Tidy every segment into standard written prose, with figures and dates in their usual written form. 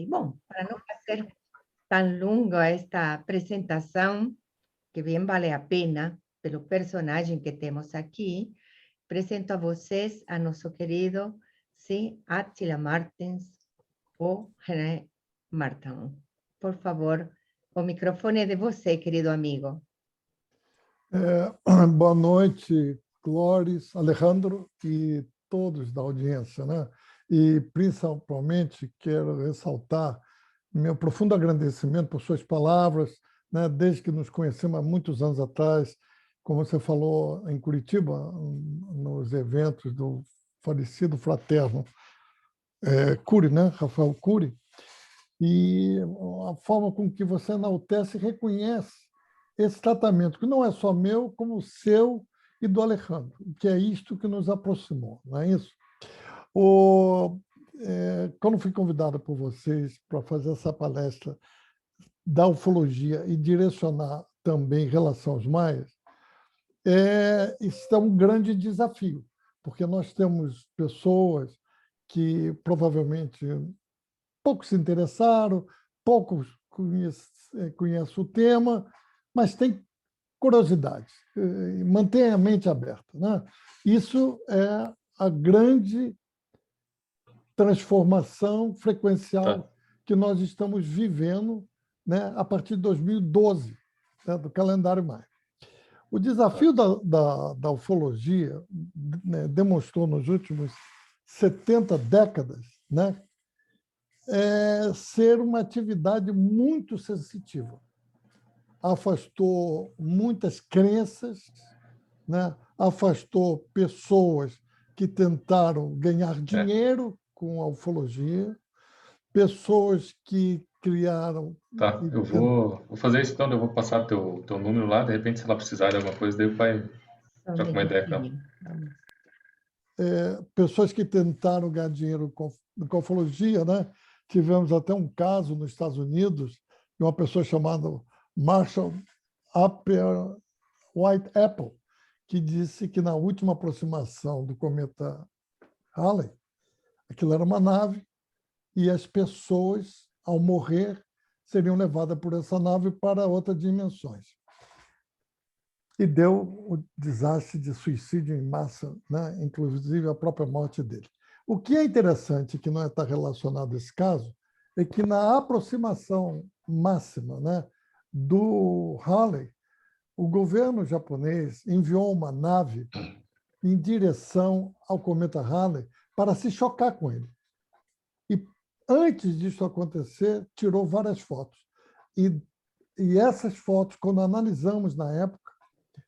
Bom, para não fazer tão longa esta apresentação, que bem vale a pena pelo personagem que temos aqui, apresento a vocês a nosso querido, sim, Attila Martins, ou René Martin. Por favor, o microfone é de você, querido amigo. Boa noite, Clóris, Alejandro e todos da audiência, né? E, principalmente, quero ressaltar meu profundo agradecimento por suas palavras, né? Desde que nos conhecemos há muitos anos atrás, como você falou em Curitiba, nos eventos do falecido fraterno Cury, né? Rafael Cury, e a forma com que você enaltece e reconhece esse tratamento, que não é só meu, como seu e do Alejandro, que é isto que nos aproximou, não é isso? Quando fui convidado por vocês para fazer essa palestra da ufologia e direcionar também em relação aos maias, isso é um grande desafio, porque nós temos pessoas que provavelmente poucos se interessaram, poucos conhecem o tema, mas tem curiosidade, mantém a mente aberta, né? Isso é a grande transformação frequencial que nós estamos vivendo, né, a partir de 2012, né, do calendário maia. O desafio da ufologia, né, demonstrou nos últimos 70 décadas, né, ser uma atividade muito sensitiva. Afastou muitas crenças, né? Afastou pessoas que tentaram ganhar dinheiro com a ufologia, pessoas que criaram... Tá, eu vou fazer isso então, eu vou passar teu número lá, de repente se ela precisar de alguma coisa, daí o pai troca uma ideia com ela. Pessoas que tentaram ganhar dinheiro com a ufologia, né? Tivemos até um caso nos Estados Unidos de uma pessoa chamada Marshall Upper White Apple, que disse que na última aproximação do cometa Halley, aquilo era uma nave e as pessoas, ao morrer, seriam levadas por essa nave para outras dimensões. E deu o desastre de suicídio em massa, né? Inclusive a própria morte dele. O que é interessante, que não está relacionado a esse caso, é que na aproximação máxima, né, do Halley, o governo japonês enviou uma nave em direção ao cometa Halley para se chocar com ele. E, antes disso acontecer, tirou várias fotos. E essas fotos, quando analisamos na época,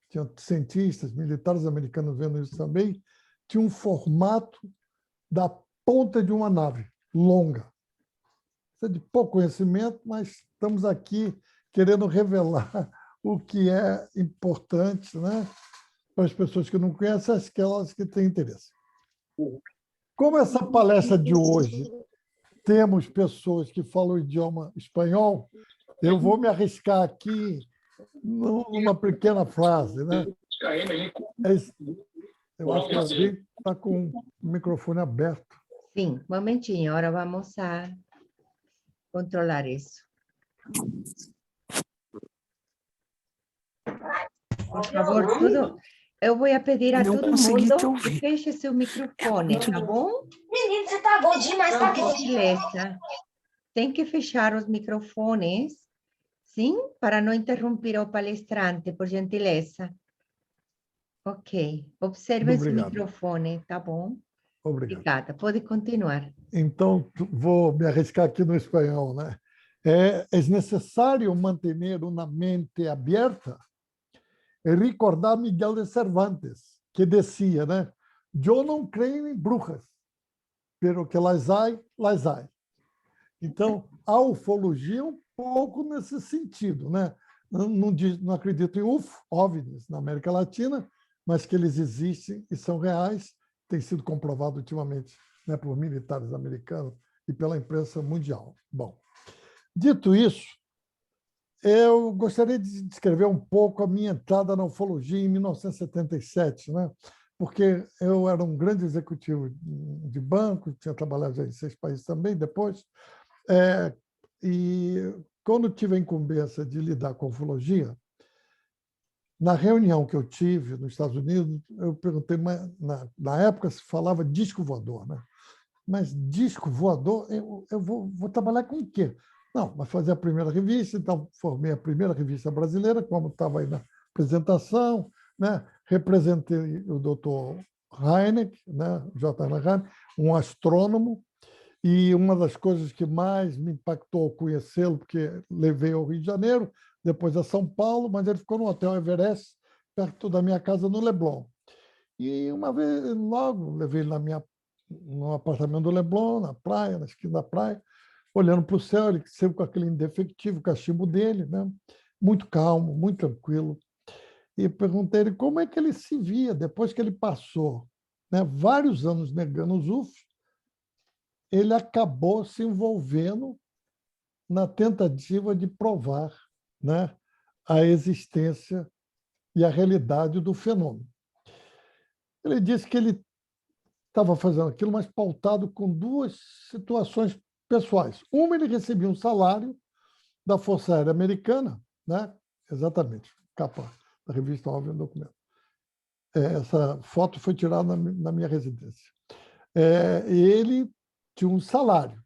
tinha cientistas, militares americanos vendo isso também, tinha um formato da ponta de uma nave longa. Isso é de pouco conhecimento, mas estamos aqui querendo revelar o que é importante, né, para as pessoas que não conhecem, aquelas que têm interesse. Como essa palestra de hoje temos pessoas que falam o idioma espanhol, eu vou me arriscar aqui numa pequena frase, né? Eu acho que a gente está com o microfone aberto. Sim, um momentinho, agora vamos a controlar isso. Por favor, tudo. Eu vou pedir a todo mundo que feche seu microfone, tá bom? Menino, você tá bom demais, tá Por gentileza. Tem que fechar os microfones, sim? Para não interromper o palestrante, por gentileza. Ok. Observe esse microfone, tá bom? Obrigado. Obrigada. Pode continuar. Então, vou me arriscar aqui no espanhol, né? É necessário manter uma mente aberta e recordar Miguel de Cervantes, que dizia, né? Eu não creio em bruxas, pero que las hay, las hay. Então, a ufologia é um pouco nesse sentido, né? Não acredito em OVNIs na América Latina, mas que eles existem e são reais, tem sido comprovado ultimamente, né, por militares americanos e pela imprensa mundial. Bom, dito isso, eu gostaria de descrever um pouco a minha entrada na ufologia em 1977, né? Porque eu era um grande executivo de banco, tinha trabalhado já em 6 países também depois, E quando tive a incumbência de lidar com ufologia, na reunião que eu tive nos Estados Unidos, eu perguntei, mas na época se falava disco voador, né? Mas disco voador, eu vou trabalhar com o quê? Não, vai fazer a primeira revista, então formei a primeira revista brasileira, como estava aí na apresentação, né? Representei o Dr. Heineck, né? J. Heineck, um astrônomo, e uma das coisas que mais me impactou ao conhecê-lo, porque levei ao Rio de Janeiro, depois a São Paulo, mas ele ficou no Hotel Everest, perto da minha casa, no Leblon. E uma vez, logo, levei ele no apartamento do Leblon, na praia, na esquina da praia, olhando para o céu, ele sempre com aquele indefectivo cachimbo dele, né? Muito calmo, muito tranquilo. E perguntei ele como é que ele se via depois que ele passou, né, vários anos negando os UFOs. Ele acabou se envolvendo na tentativa de provar, né, a existência e a realidade do fenômeno. Ele disse que ele estava fazendo aquilo, mas pautado com duas situações pessoais. Uma, ele recebia um salário da Força Aérea Americana, né? Exatamente, capa da revista Alvo e Documento. Essa foto foi tirada na minha residência. E ele tinha um salário.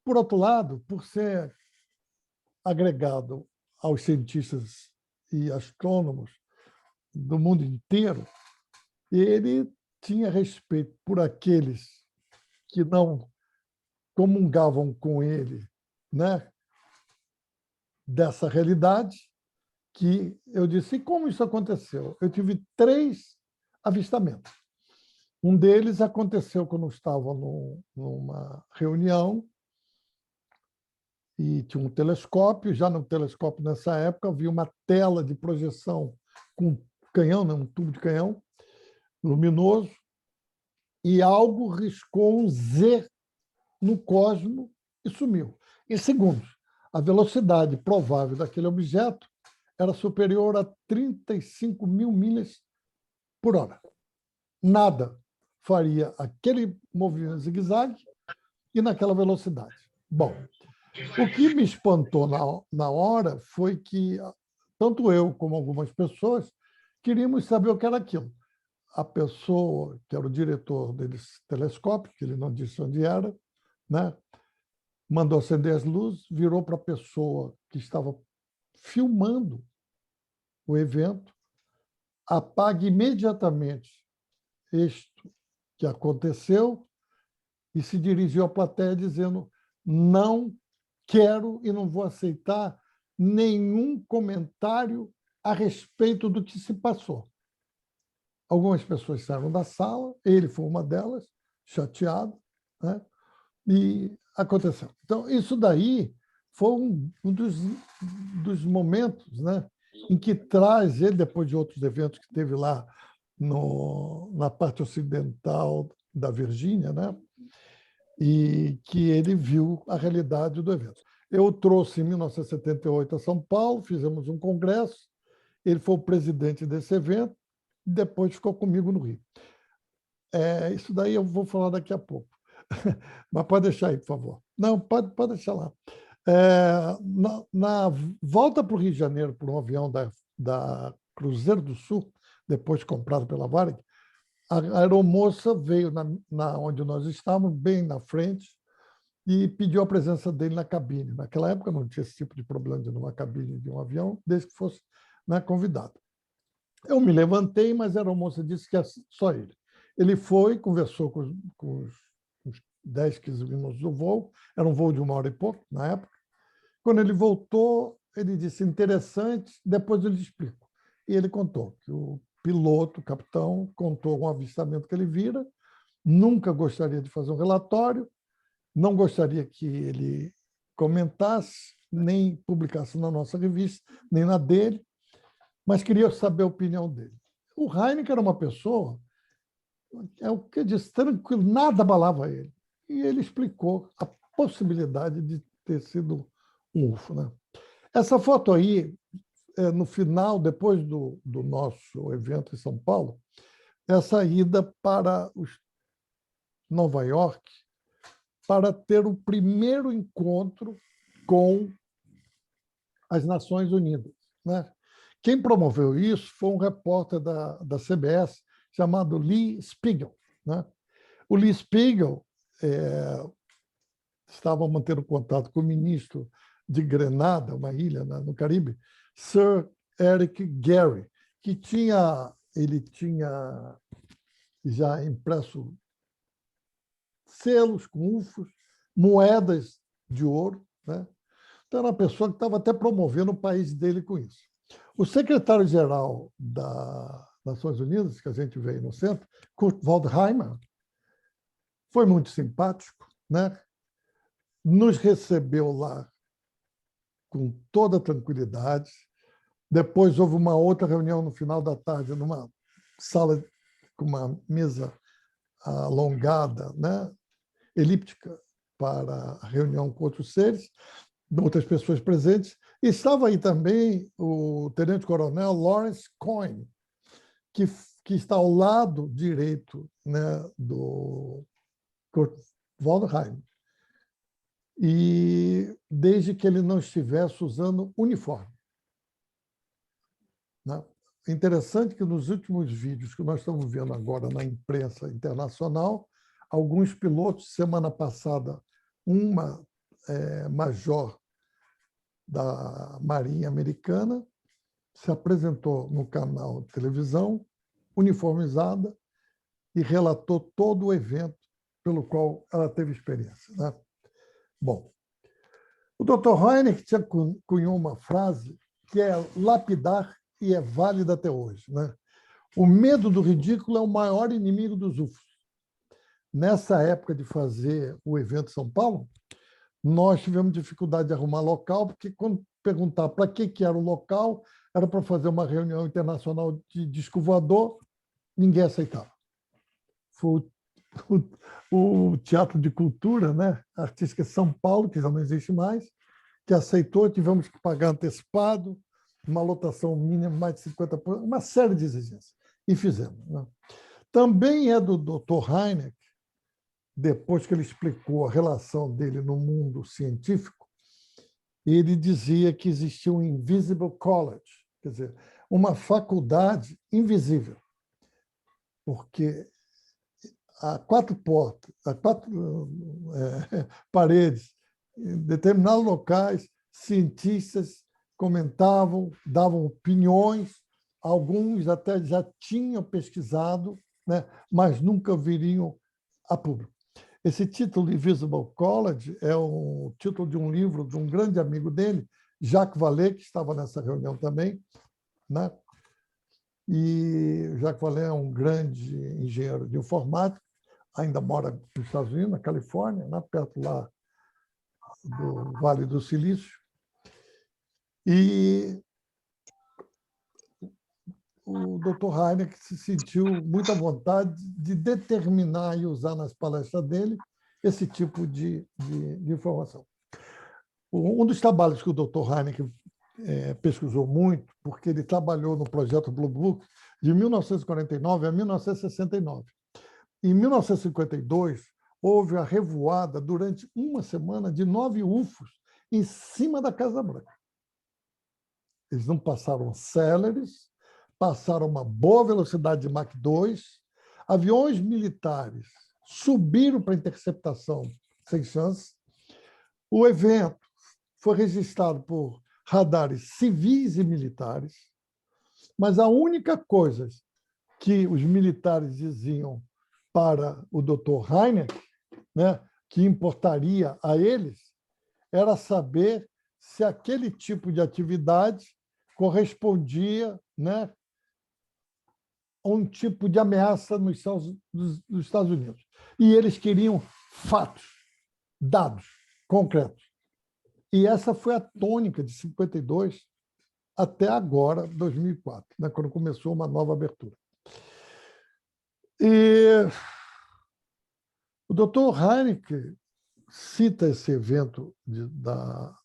Por outro lado, por ser agregado aos cientistas e astrônomos do mundo inteiro, ele tinha respeito por aqueles que não comungavam com ele, né, dessa realidade, que eu disse, e como isso aconteceu? Eu tive 3 avistamentos. Um deles aconteceu quando eu estava numa reunião e tinha um telescópio. Já no telescópio, nessa época, havia uma tela de projeção com canhão, né, um tubo de canhão luminoso, e algo riscou um Z no cosmo e sumiu. Em segundos, a velocidade provável daquele objeto era superior a 35 mil milhas por hora. Nada faria aquele movimento zigue-zague e naquela velocidade. Bom, o que me espantou na hora foi que tanto eu como algumas pessoas queríamos saber o que era aquilo. A pessoa, que era o diretor desse telescópio, que ele não disse onde era, né, mandou acender as luzes, virou para a pessoa que estava filmando o evento, apague imediatamente isto que aconteceu, e se dirigiu à plateia dizendo: não quero e não vou aceitar nenhum comentário a respeito do que se passou. Algumas pessoas saíram da sala, ele foi uma delas, chateado, né? E aconteceu. Então, isso daí foi um dos momentos, né, em que traz ele, depois de outros eventos que teve lá na parte ocidental da Virgínia, né, e que ele viu a realidade do evento. Eu o trouxe em 1978 a São Paulo, fizemos um congresso, ele foi o presidente desse evento, depois ficou comigo no Rio. Isso daí eu vou falar daqui a pouco. Mas pode deixar aí, por favor. Não, pode deixar lá. Na volta para o Rio de Janeiro por um avião da Cruzeiro do Sul, depois comprado pela Varig, a aeromoça veio onde nós estávamos, bem na frente, e pediu a presença dele na cabine. Naquela época não tinha esse tipo de problema de ir numa cabine de um avião, desde que fosse, né, convidado. Eu me levantei, mas a aeromoça disse que era só ele. Ele foi, conversou com os 10, 15 minutos do voo, era um voo de 1 hora e pouco, na época. Quando ele voltou, ele disse, interessante, depois eu lhe explico. E ele contou que o piloto, o capitão, contou um avistamento que ele vira, nunca gostaria de fazer um relatório, não gostaria que ele comentasse, nem publicasse na nossa revista, nem na dele, mas queria saber a opinião dele. O Heineck era uma pessoa, o que eu disse, tranquilo, nada abalava ele. E ele explicou a possibilidade de ter sido um UFO, né? Essa foto aí, no final, depois do nosso evento em São Paulo, essa ida para Nova York, para ter o primeiro encontro com as Nações Unidas, né? Quem promoveu isso foi um repórter da CBS chamado Lee Spiegel, né? O Lee Spiegel estava mantendo contato com o ministro de Grenada, uma ilha no Caribe, Sir Eric Gary, que ele tinha já impresso selos com ufos, moedas de ouro, né? Então, era uma pessoa que estava até promovendo o país dele com isso. O secretário-geral das Nações Unidas, que a gente vê aí no centro, Kurt Waldheimer, foi muito simpático, né? Nos recebeu lá com toda tranquilidade. Depois houve uma outra reunião no final da tarde, numa sala com uma mesa alongada, né? Elíptica, para a reunião com outros seres, outras pessoas presentes. E estava aí também o tenente-coronel Lawrence Coyne, que está ao lado direito, né, do Kurt Waldheim, e desde que ele não estivesse usando uniforme, né? Interessante que nos últimos vídeos que nós estamos vendo agora na imprensa internacional, alguns pilotos, semana passada, uma major da Marinha Americana se apresentou no canal de televisão, uniformizada, e relatou todo o evento pelo qual ela teve experiência, né? Bom, o Dr. Hynek cunhou uma frase que é lapidar e é válida até hoje, né? O medo do ridículo é o maior inimigo dos UFOs. Nessa época de fazer o evento em São Paulo, nós tivemos dificuldade de arrumar local, porque quando perguntar para que era o local, era para fazer uma reunião internacional de disco voador, ninguém aceitava. Foi o Teatro de Cultura, né, Artística São Paulo, que já não existe mais, que aceitou, tivemos que pagar antecipado, uma lotação mínima mais de 50%, uma série de exigências, e fizemos, né? Também é do Dr. Hynek, depois que ele explicou a relação dele no mundo científico, ele dizia que existia um Invisible College, quer dizer, uma faculdade invisível, porque a quatro paredes, em determinados locais, cientistas comentavam, davam opiniões, alguns até já tinham pesquisado, né, mas nunca viriam a público. Esse título, Invisible College, é o título de um livro de um grande amigo dele, Jacques Vallée, que estava nessa reunião também, né? E Jacques Vallée é um grande engenheiro de informática, ainda mora nos Estados Unidos, na Califórnia, né? Perto lá do Vale do Silício. E o Dr. Hynek se sentiu muito à vontade de determinar e usar nas palestras dele esse tipo de informação. Um dos trabalhos que o Dr. Hynek pesquisou muito, porque ele trabalhou no projeto Blue Book de 1949 a 1969. Em 1952, houve a revoada durante uma semana de 9 UFOs em cima da Casa Branca. Eles não passaram céleres, passaram uma boa velocidade de Mach 2, aviões militares subiram para interceptação sem chance. O evento foi registrado por radares civis e militares, mas a única coisa que os militares diziam para o Dr. Hynek, né, que importaria a eles, era saber se aquele tipo de atividade correspondia, né, a um tipo de ameaça nos Estados Unidos. E eles queriam fatos, dados concretos. E essa foi a tônica de 52 até agora, 2004, né, quando começou uma nova abertura. E o Dr. Hynek cita esse evento da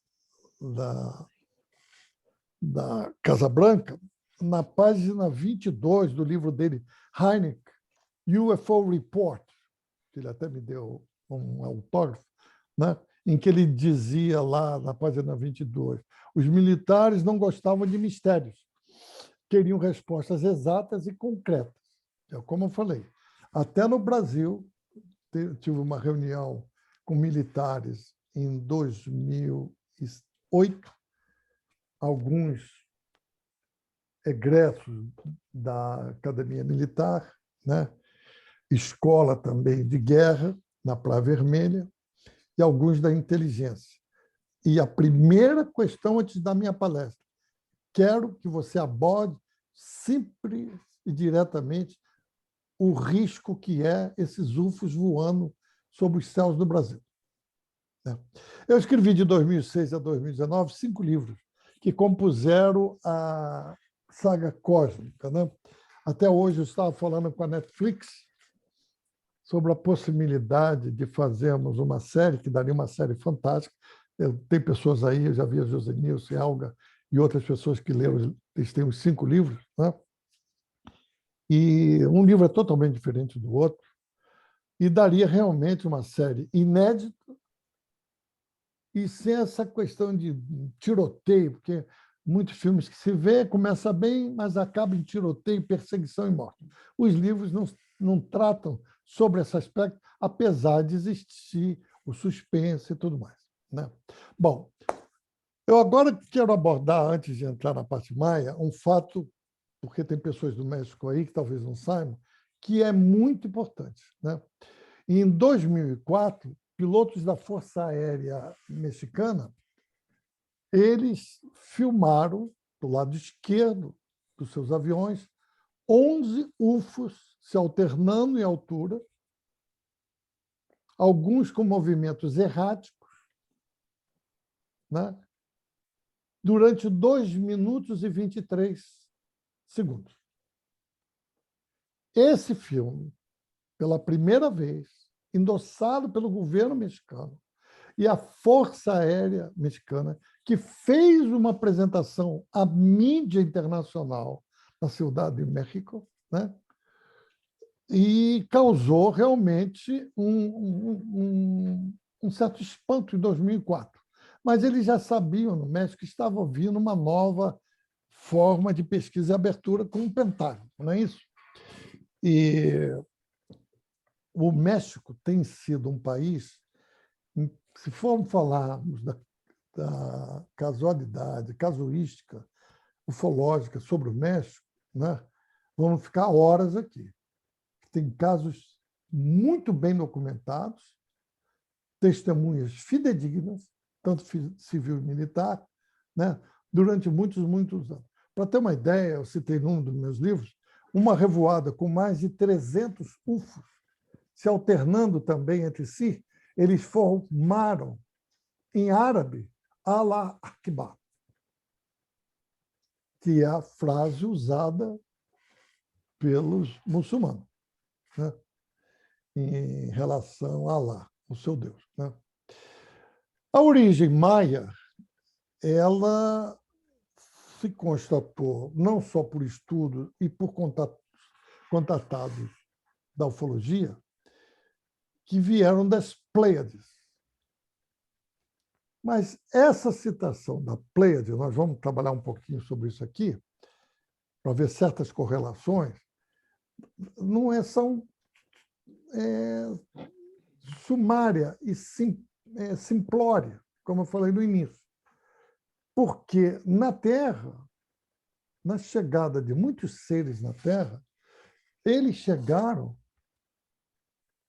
Casa Branca na página 22 do livro dele, Hynek, UFO Report, que ele até me deu um autógrafo, né, em que ele dizia lá na página 22, os militares não gostavam de mistérios, queriam respostas exatas e concretas. Como eu falei, até no Brasil, tive uma reunião com militares em 2008, alguns egressos da Academia Militar, né? Escola também de guerra, na Praia Vermelha, e alguns da inteligência. E a primeira questão antes da minha palestra, quero que você aborde sempre e diretamente o risco que é esses UFOs voando sobre os céus do Brasil. Eu escrevi de 2006 a 2019 5 livros que compuseram a saga cósmica, né? Até hoje eu estava falando com a Netflix sobre a possibilidade de fazermos uma série, que daria uma série fantástica. Tem pessoas aí, eu já vi a José Nilson, Helga e outras pessoas que leram, eles têm os 5 livros, né? E um livro é totalmente diferente do outro, e daria realmente uma série inédita e sem essa questão de tiroteio, porque muitos filmes que se vê começa bem, mas acaba em tiroteio, perseguição e morte. Os livros não tratam sobre esse aspecto, apesar de existir o suspense e tudo mais, né? Bom, eu agora quero abordar, antes de entrar na parte maia, um fato, porque tem pessoas do México aí que talvez não saibam, que é muito importante, né? Em 2004, pilotos da Força Aérea Mexicana, eles filmaram, do lado esquerdo dos seus aviões, 11 UFOs se alternando em altura, alguns com movimentos erráticos, né? Durante 2 minutos e 23 segundos. Esse filme, pela primeira vez, endossado pelo governo mexicano e a Força Aérea Mexicana, que fez uma apresentação à mídia internacional na Ciudad de México, né? E causou realmente um certo espanto em 2004. Mas eles já sabiam no México que estava vindo uma nova forma de pesquisa e abertura com o Pentágono, não é isso? E o México tem sido um país, se formos falarmos da casualidade, casuística, ufológica sobre o México, né, vamos ficar horas aqui. Tem casos muito bem documentados, testemunhas fidedignas, tanto civil e militar, né, durante muitos anos. Para ter uma ideia, eu citei num dos meus livros, uma revoada com mais de 300 UFOs, se alternando também entre si, eles formaram, em árabe, Allah Akbar, que é a frase usada pelos muçulmanos, né, em relação a Allah, o seu Deus, né? A origem maia, ela se constatou não só por estudo e por contatados da ufologia, que vieram das Pleiades. Mas essa citação da Pleiade, nós vamos trabalhar um pouquinho sobre isso aqui, para ver certas correlações, não é são sumária e simplória, como eu falei no início. Porque na Terra, na chegada de muitos seres na Terra, eles chegaram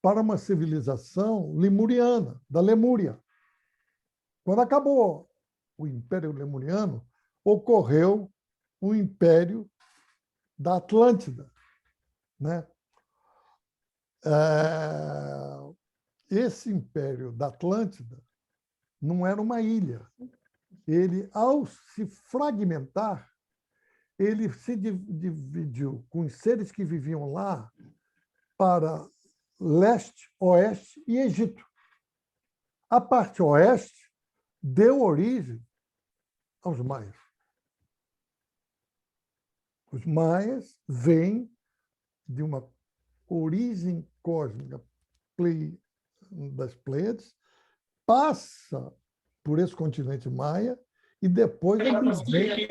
para uma civilização lemuriana, da Lemúria. Quando acabou o Império Lemuriano, ocorreu o Império da Atlântida, né? Esse Império da Atlântida não era uma ilha. Ele, ao se fragmentar, ele se dividiu com os seres que viviam lá para leste, oeste e Egito. A parte oeste deu origem aos maias. Os maias vêm de uma origem cósmica das Pleiades, passa por esse continente maia e depois ele vem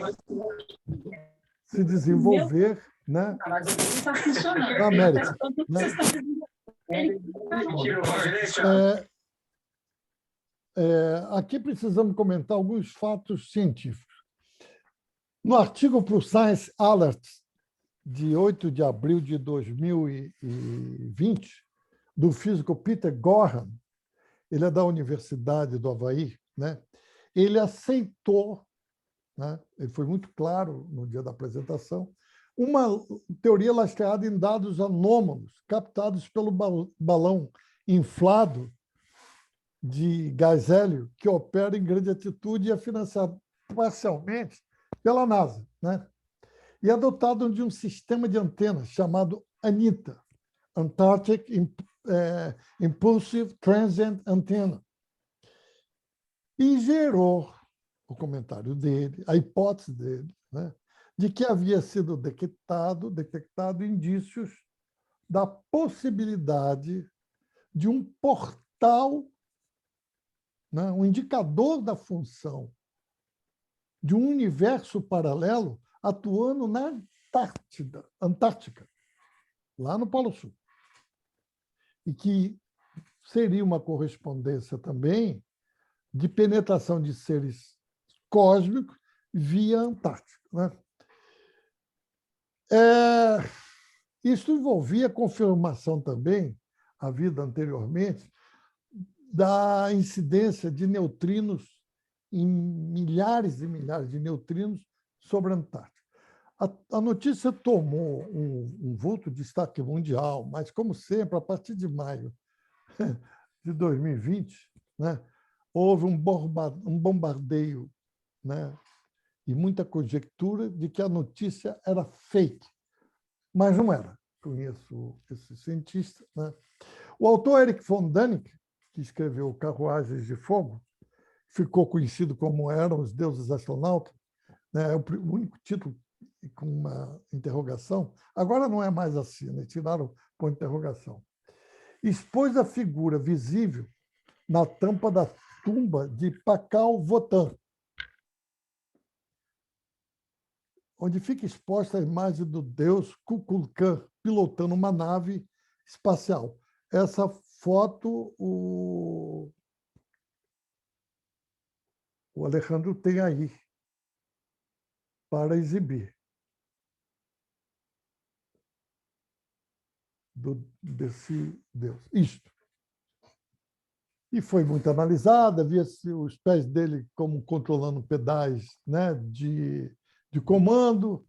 se desenvolver, né, na América. Né? Aqui precisamos comentar alguns fatos científicos. No artigo para o Science Alert, de 8 de abril de 2020, do físico Peter Gorham, ele é da Universidade do Havaí, né? Ele aceitou, né? Ele foi muito claro no dia da apresentação, uma teoria lastreada em dados anômalos captados pelo balão inflado de gás hélio que opera em grande altitude e é financiado parcialmente pela NASA, né? E é dotado de um sistema de antenas chamado ANITA, Antarctic Impulsive Transient Antenna. E gerou o comentário dele, a hipótese dele, né, de que havia sido detectado indícios da possibilidade de um portal, né, um indicador da função de um universo paralelo atuando na Antártica, lá no Polo Sul. E que seria uma correspondência também de penetração de seres cósmicos via Antártica. Né? Isso envolvia a confirmação também, havida anteriormente, da incidência de neutrinos, em milhares e milhares de neutrinos sobre a Antártica. A notícia tomou um vulto de destaque mundial, mas, como sempre, a partir de maio de 2020, né, houve um bombardeio, né, e muita conjectura de que a notícia era fake, mas não era. Conheço esse cientista. Né? O autor Erich von Däniken, que escreveu Carruagens de Fogo, ficou conhecido como Eram os Deuses Astronautas, né? É o único título com uma interrogação. Agora não é mais assim, né? Tiraram por interrogação. Expôs a figura visível na tampa da tumba de Pakal Votan, onde fica exposta a imagem do deus Kukulkan pilotando uma nave espacial. Essa foto o Alejandro tem aí para exibir. Desse Deus. Isto. E foi muito analisada, via-se os pés dele como controlando pedais, né, de comando,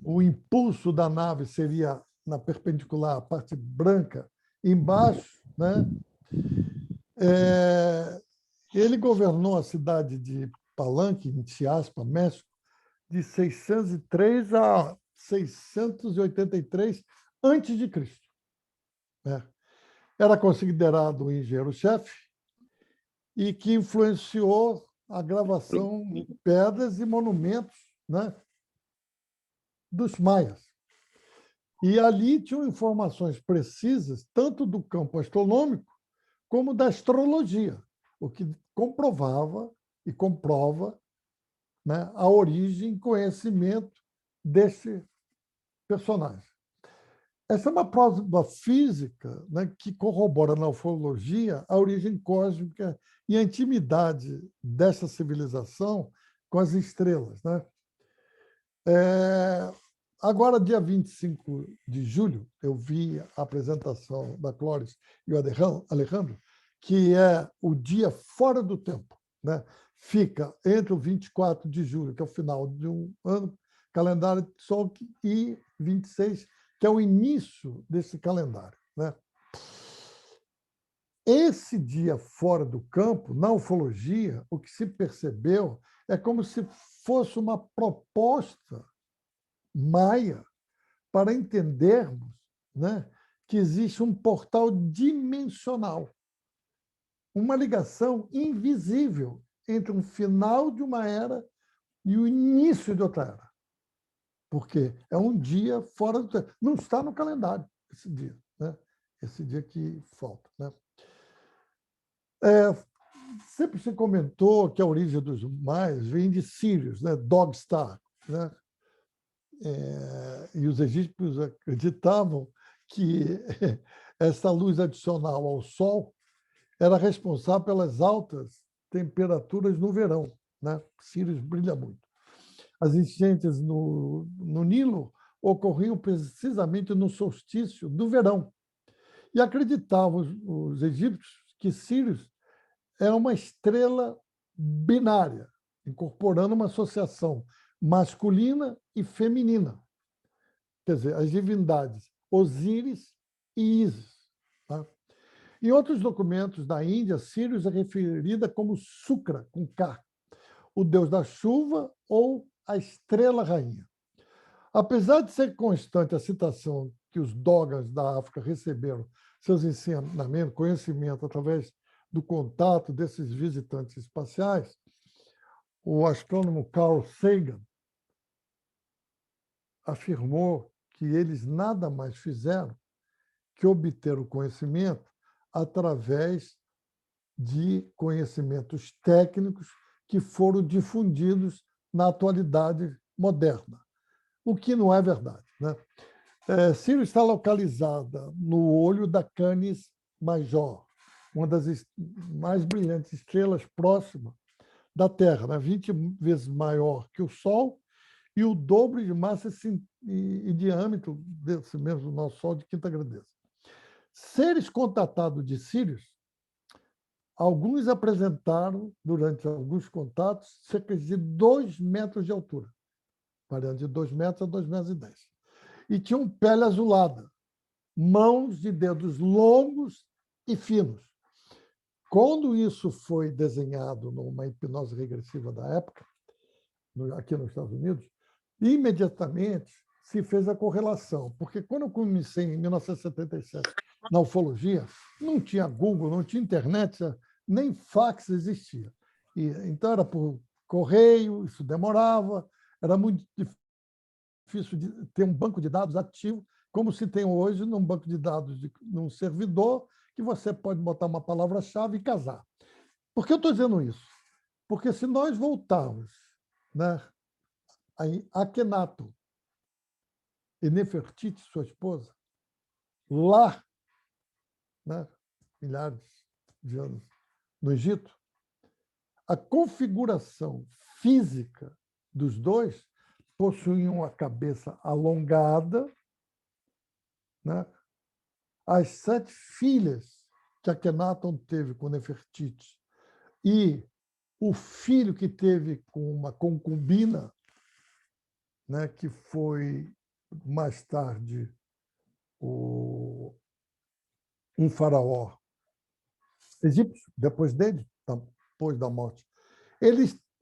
o impulso da nave seria na perpendicular, a parte branca embaixo. Né? Ele governou a cidade de Palenque, em Chiapas, México, de 603 a 683 a.C. Era considerado um engenheiro-chefe e que influenciou a gravação em pedras e monumentos, né, dos maias. E ali tinham informações precisas, tanto do campo astronômico como da astrologia, o que comprovava e comprova, né, a origem e conhecimento desse personagem. Essa é uma prova física, né, que corrobora na ufologia a origem cósmica e a intimidade dessa civilização com as estrelas. Né? Agora, dia 25 de julho, eu vi a apresentação da Clóris e o Alejandro, que é o dia fora do tempo. Né? Fica entre o 24 de julho, que é o final de um ano, calendário de Sol, e 26, que é o início desse calendário. Né? Esse dia fora do campo, na ufologia, o que se percebeu é como se fosse uma proposta maia para entendermos, né, que existe um portal dimensional, uma ligação invisível entre um final de uma era e o início de outra era. Porque é um dia fora do tempo. Não está no calendário esse dia, né? Esse dia que falta. Né? sempre se comentou que a origem dos maias vem de Sirius, né? Dog Star, né? E os egípcios acreditavam que essa luz adicional ao Sol era responsável pelas altas temperaturas no verão, né? Sirius brilha muito. As enchentes no Nilo ocorriam precisamente no solstício do verão. E acreditavam os egípcios que Sirius é uma estrela binária, incorporando uma associação masculina e feminina. Quer dizer, as divindades Osíris e Ísis. Tá? Em outros documentos da Índia, Sirius é referida como Sukra, com K, o deus da chuva ou a estrela rainha. Apesar de ser constante a citação que os dogas da África receberam seus ensinamentos, conhecimento através do contato desses visitantes espaciais, o astrônomo Carl Sagan afirmou que eles nada mais fizeram que obter o conhecimento através de conhecimentos técnicos que foram difundidos na atualidade moderna, o que não é verdade, né? Sirius está localizada no olho da Canis Major, uma das mais brilhantes estrelas próximas da Terra, né? 20 vezes maior que o Sol e o dobro de massa e diâmetro desse mesmo nosso Sol de quinta grandeza. Seres contatados de Sirius, alguns apresentaram, durante alguns contatos, cerca de 2 metros de altura, variando de 2 metros a 2,10 metros. E tinham pele azulada, mãos de dedos longos e finos. Quando isso foi desenhado numa hipnose regressiva da época, aqui nos Estados Unidos, imediatamente se fez a correlação, porque quando eu comecei em 1977 na ufologia, não tinha Google, não tinha internet, nem fax existia. Então era por correio, isso demorava, era muito difícil de ter um banco de dados ativo, como se tem hoje num banco de dados, num servidor, que você pode botar uma palavra-chave e casar. Por que eu estou dizendo isso? Porque se nós voltarmos, né, a Akhenaton e Nefertiti, sua esposa, lá, né, milhares de anos, no Egito, a configuração física dos dois possuíam a cabeça alongada, né? As 7 filhas que Akhenaton teve com Nefertiti e o filho que teve com uma concubina, né, que foi mais tarde um faraó egípcio, depois dele, depois da morte.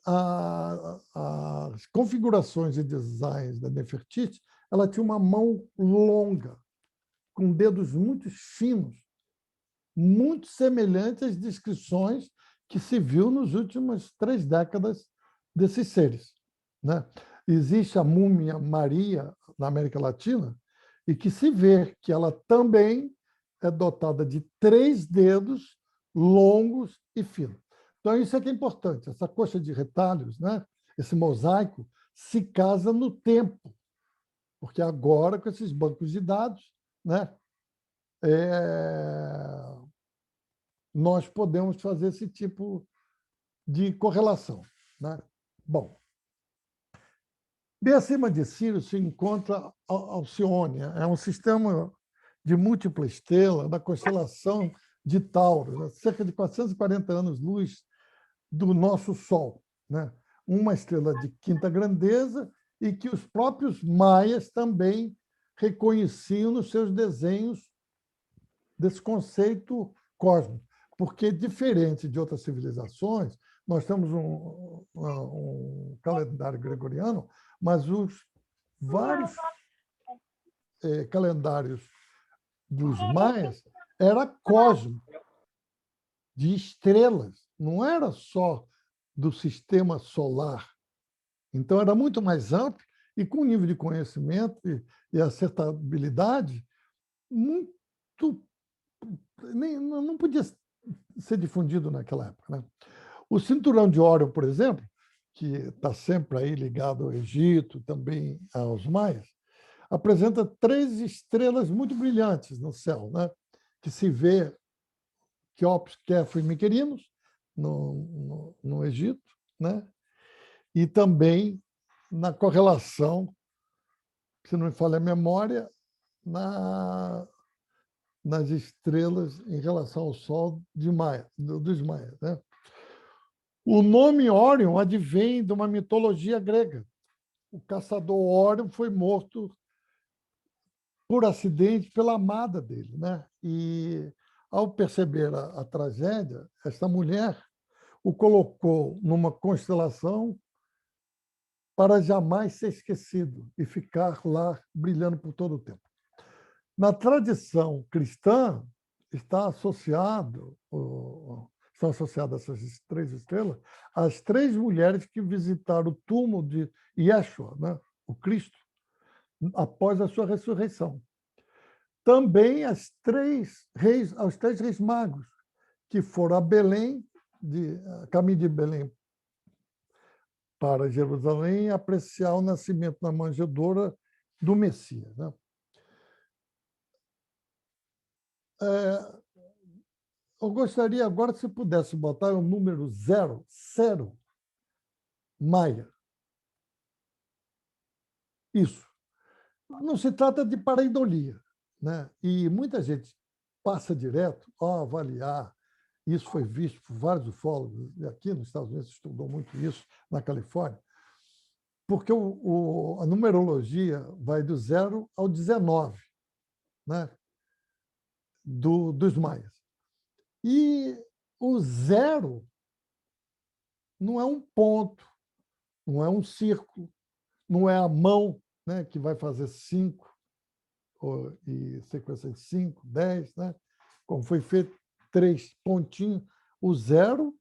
As configurações e designs da Nefertiti, ela tinha uma mão longa, com dedos muito finos, muito semelhantes às descrições que se viu nas últimas 3 décadas desses seres, né? Existe a múmia Maria na América Latina e que se vê que ela também é dotada de 3 dedos longos e finos. Então, isso é que é importante. Essa coxa de retalhos, né? Esse mosaico, se casa no tempo, porque agora, com esses bancos de dados, né, nós podemos fazer esse tipo de correlação, né? Bom, bem acima de Sirius se encontra Alcione, é um sistema de múltipla estrela da constelação de Tauro, né? Cerca de 440 anos-luz do nosso Sol, né? Uma estrela de quinta grandeza e que os próprios maias também reconheciam nos seus desenhos desse conceito cósmico, porque, diferente de outras civilizações, nós temos um calendário gregoriano, mas os vários calendários dos maias era cósmico, de estrelas, não era só do sistema solar. Então, era muito mais amplo e com um nível de conhecimento e acertabilidade muito... não podia ser difundido naquela época, né? O cinturão de Órion, por exemplo, que está sempre aí ligado ao Egito, também aos maias, apresenta 3 estrelas muito brilhantes no céu, né? Que se vê Quéops, Quéfaro e Miquerinos no Egito, né? E também na correlação, se não me falha a memória, nas estrelas em relação ao Sol dos maias, né? O nome Órion advém de uma mitologia grega. O caçador Órion foi morto por acidente pela amada dele, né? E, ao perceber a tragédia, esta mulher o colocou numa constelação para jamais ser esquecido e ficar lá brilhando por todo o tempo. Na tradição cristã, estão associadas essas 3 estrelas às 3 mulheres que visitaram o túmulo de Yeshua, né? O Cristo, após a sua ressurreição. Também aos 3 reis magos, que foram a Belém, caminho de Belém para Jerusalém, apreciar o nascimento na manjedoura do Messias, né? Eu gostaria agora, se pudesse botar o número 0, Maia. Isso. Não se trata de pareidolia, né? E muita gente passa direto a avaliar. Isso foi visto por vários ufólogos, e aqui nos Estados Unidos estudou muito isso, na Califórnia, porque a numerologia vai do 0 ao 19, né? Dos maias. E o 0 não é um ponto, não é um círculo, não é a mão, né, que vai fazer 5, e sequência de 5, 10, né? Como foi feito 3 pontinhos. O 0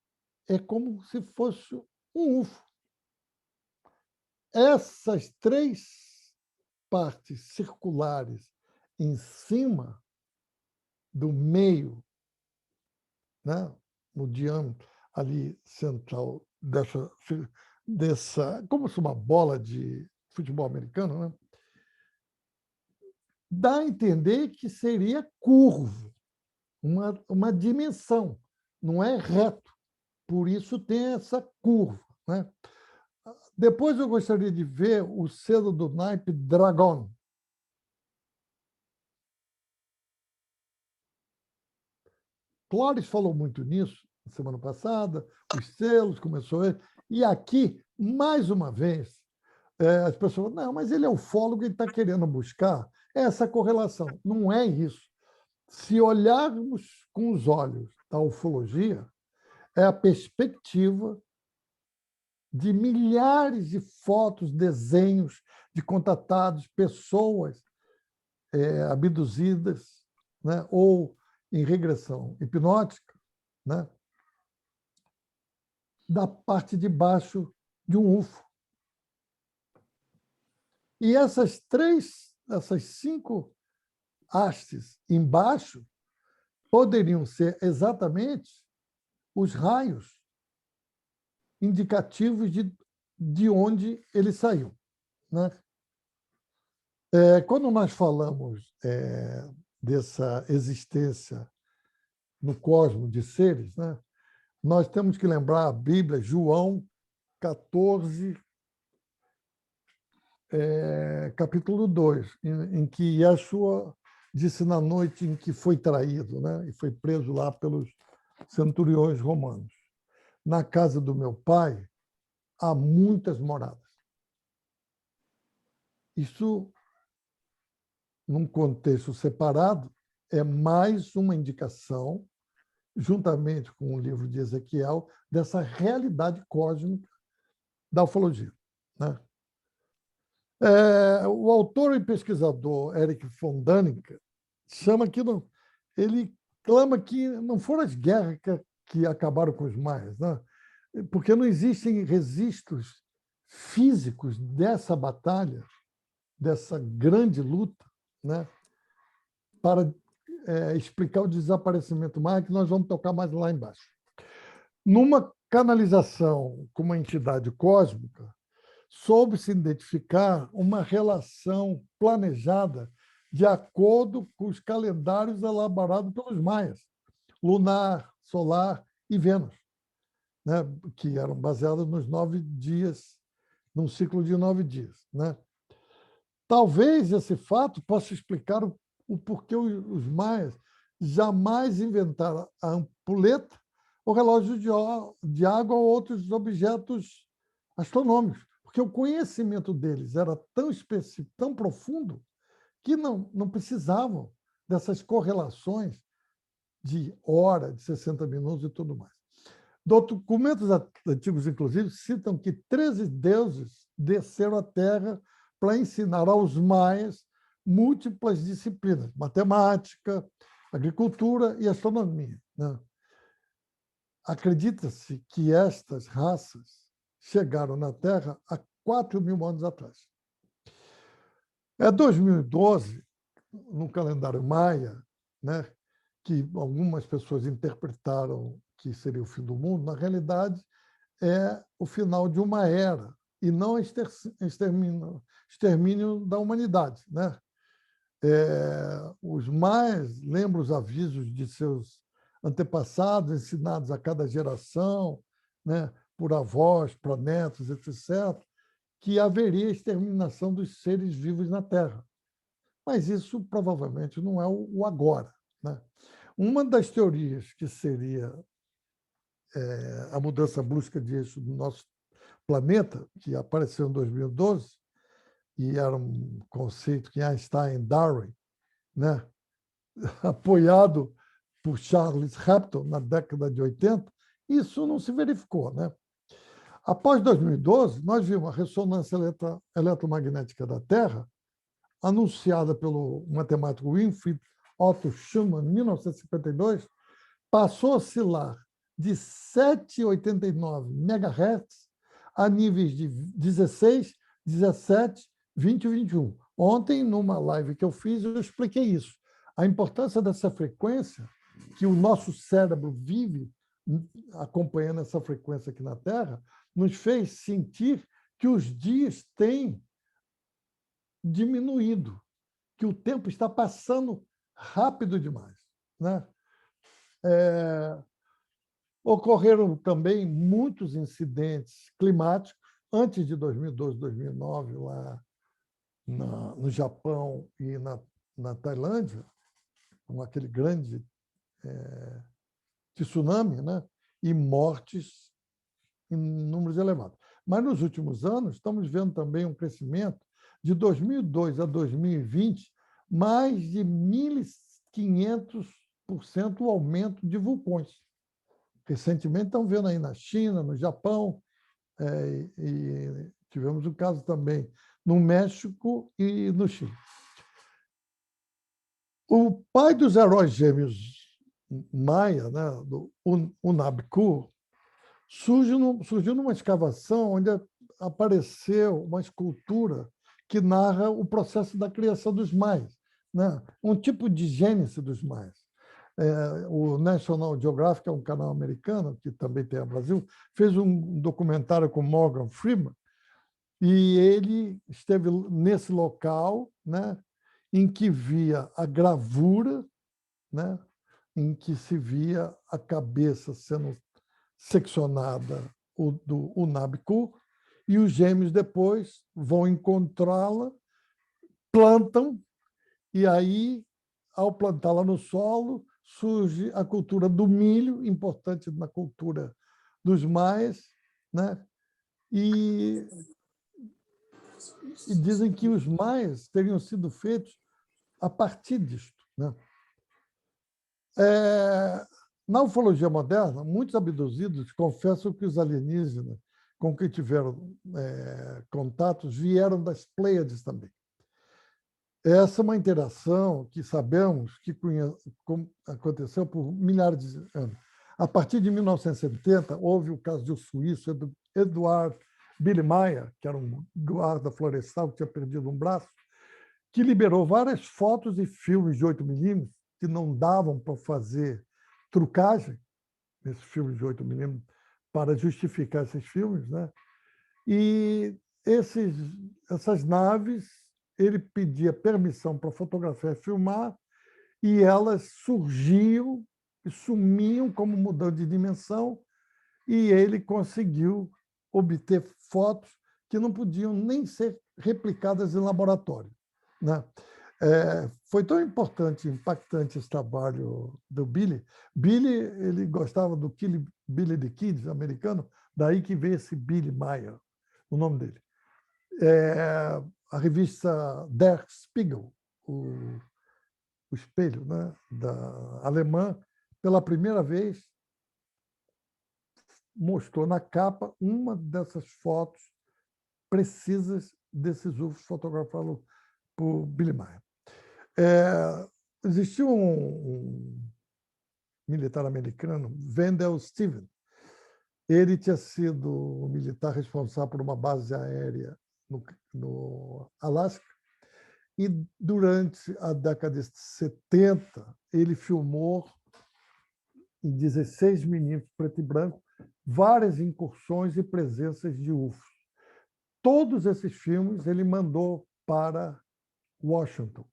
é como se fosse um UFO. Essas 3 partes circulares em cima do meio, né, no diâmetro ali central dessa, como se fosse uma bola de futebol americano, né? Dá a entender que seria curvo, uma dimensão, não é reto. Por isso tem essa curva, né? Depois eu gostaria de ver o selo do naipe Dragon. Clóris falou muito nisso na semana passada, os selos, começou ele. E aqui, mais uma vez, as pessoas falam, não, mas ele é ufólogo, ele está querendo buscar essa correlação. Não é isso. Se olharmos com os olhos da ufologia, é a perspectiva de milhares de fotos, desenhos de contatados, pessoas abduzidas, né, ou em regressão hipnótica, né, da parte de baixo de um UFO. E essas 5 hastes embaixo poderiam ser exatamente os raios indicativos de onde ele saiu, né? Quando nós falamos dessa existência no cosmos de seres, né, nós temos que lembrar a Bíblia, João 14, capítulo 2, em que Yeshua disse na noite em que foi traído, né, e foi preso lá pelos centuriões romanos: na casa do meu pai há muitas moradas. Isso, num contexto separado, é mais uma indicação, juntamente com o livro de Ezequiel, dessa realidade cósmica da ufologia, né? O autor e pesquisador Eric von Däniken chama que ele clama que não foram as guerras que acabaram com os maias, né? Porque não existem registros físicos dessa batalha, dessa grande luta, né, para explicar o desaparecimento maia, que nós vamos tocar mais lá embaixo. Numa canalização com uma entidade cósmica, soube-se identificar uma relação planejada de acordo com os calendários elaborados pelos maias, lunar, solar e Vênus, né? Que eram baseados nos 9 dias, num ciclo de 9 dias. Né? Talvez esse fato possa explicar o porquê os maias jamais inventaram a ampulheta, o relógio de água ou outros objetos astronômicos, porque o conhecimento deles era tão específico, tão profundo, que não precisavam dessas correlações de hora, de 60 minutos e tudo mais. Documentos antigos, inclusive, citam que 13 deuses desceram à Terra para ensinar aos maias múltiplas disciplinas, matemática, agricultura e astronomia. Né? Acredita-se que estas raças chegaram na Terra há 4.000 anos atrás. É 2012, no calendário maia, né, que algumas pessoas interpretaram que seria o fim do mundo, na realidade é o final de uma era e não o extermínio da humanidade. Né? Os maias lembram os avisos de seus antepassados, ensinados a cada geração, né, por avós, pronetos, etc., que haveria exterminação dos seres vivos na Terra. Mas isso provavelmente não é o agora. Né? Uma das teorias que seria a mudança brusca de eixo do nosso planeta, que apareceu em 2012, e era um conceito que Einstein e Darwin, né, apoiado por Charles Hampton na década de 80, isso não se verificou. Né? Após 2012, nós vimos a ressonância eletromagnética da Terra, anunciada pelo matemático Winfried Otto Schumann, em 1952, passou a oscilar de 7,89 MHz a níveis de 16, 17, 20 e 21. Ontem, numa live que eu fiz, eu expliquei isso. A importância dessa frequência, que o nosso cérebro vive acompanhando essa frequência aqui na Terra, nos fez sentir que os dias têm diminuído, que o tempo está passando rápido demais. Né? Ocorreram também muitos incidentes climáticos antes de 2012, 2009, lá no Japão e na Tailândia, com aquele grande tsunami, né? E mortes em números elevados. Mas, nos últimos anos, estamos vendo também um crescimento de 2002 a 2020, mais de 1.500% o aumento de vulcões. Recentemente, estão vendo aí na China, no Japão, e tivemos um caso também no México e no Chile. O pai dos heróis gêmeos maia, né, do Unabku, surgiu numa escavação onde apareceu uma escultura que narra o processo da criação dos maias, né? Um tipo de gênese dos maias. O National Geographic, é um canal americano, que também tem no Brasil, fez um documentário com Morgan Freeman, e ele esteve nesse local, né, em que via a gravura, né, em que se via a cabeça sendo seccionada do Unabku, e os gêmeos depois vão encontrá-la, plantam, e aí, ao plantá-la no solo, surge a cultura do milho, importante na cultura dos maias, né? E dizem que os maias teriam sido feitos a partir disto. Né? Na ufologia moderna, muitos abduzidos confessam que os alienígenas com quem tiveram contatos vieram das Pleiades também. Essa é uma interação que sabemos que aconteceu por milhares de anos. A partir de 1970, houve o caso de um suíço, Eduard Billmeyer, que era um guarda florestal que tinha perdido um braço, que liberou várias fotos e filmes de 8 milímetros que não davam para fazer trucagem nesses filmes de 8mm para justificar esses filmes, né? E essas naves, ele pedia permissão para fotografar e filmar, e elas surgiam e sumiam como mudando de dimensão, e ele conseguiu obter fotos que não podiam nem ser replicadas em laboratório, né? Foi tão importante, impactante esse trabalho do Billy. Billy, ele gostava do Billy the Kid, americano, daí que veio esse Billy Meier, o nome dele. A revista Der Spiegel, o espelho, né, da alemã, pela primeira vez mostrou na capa uma dessas fotos precisas desses UFOs fotografados por Billy Meier. Existia um militar americano, Wendell Stevens. Ele tinha sido o militar responsável por uma base aérea no Alasca, e durante a década de 70 ele filmou em 16mm preto e branco várias incursões e presenças de UFOs. Todos esses filmes ele mandou para Washington.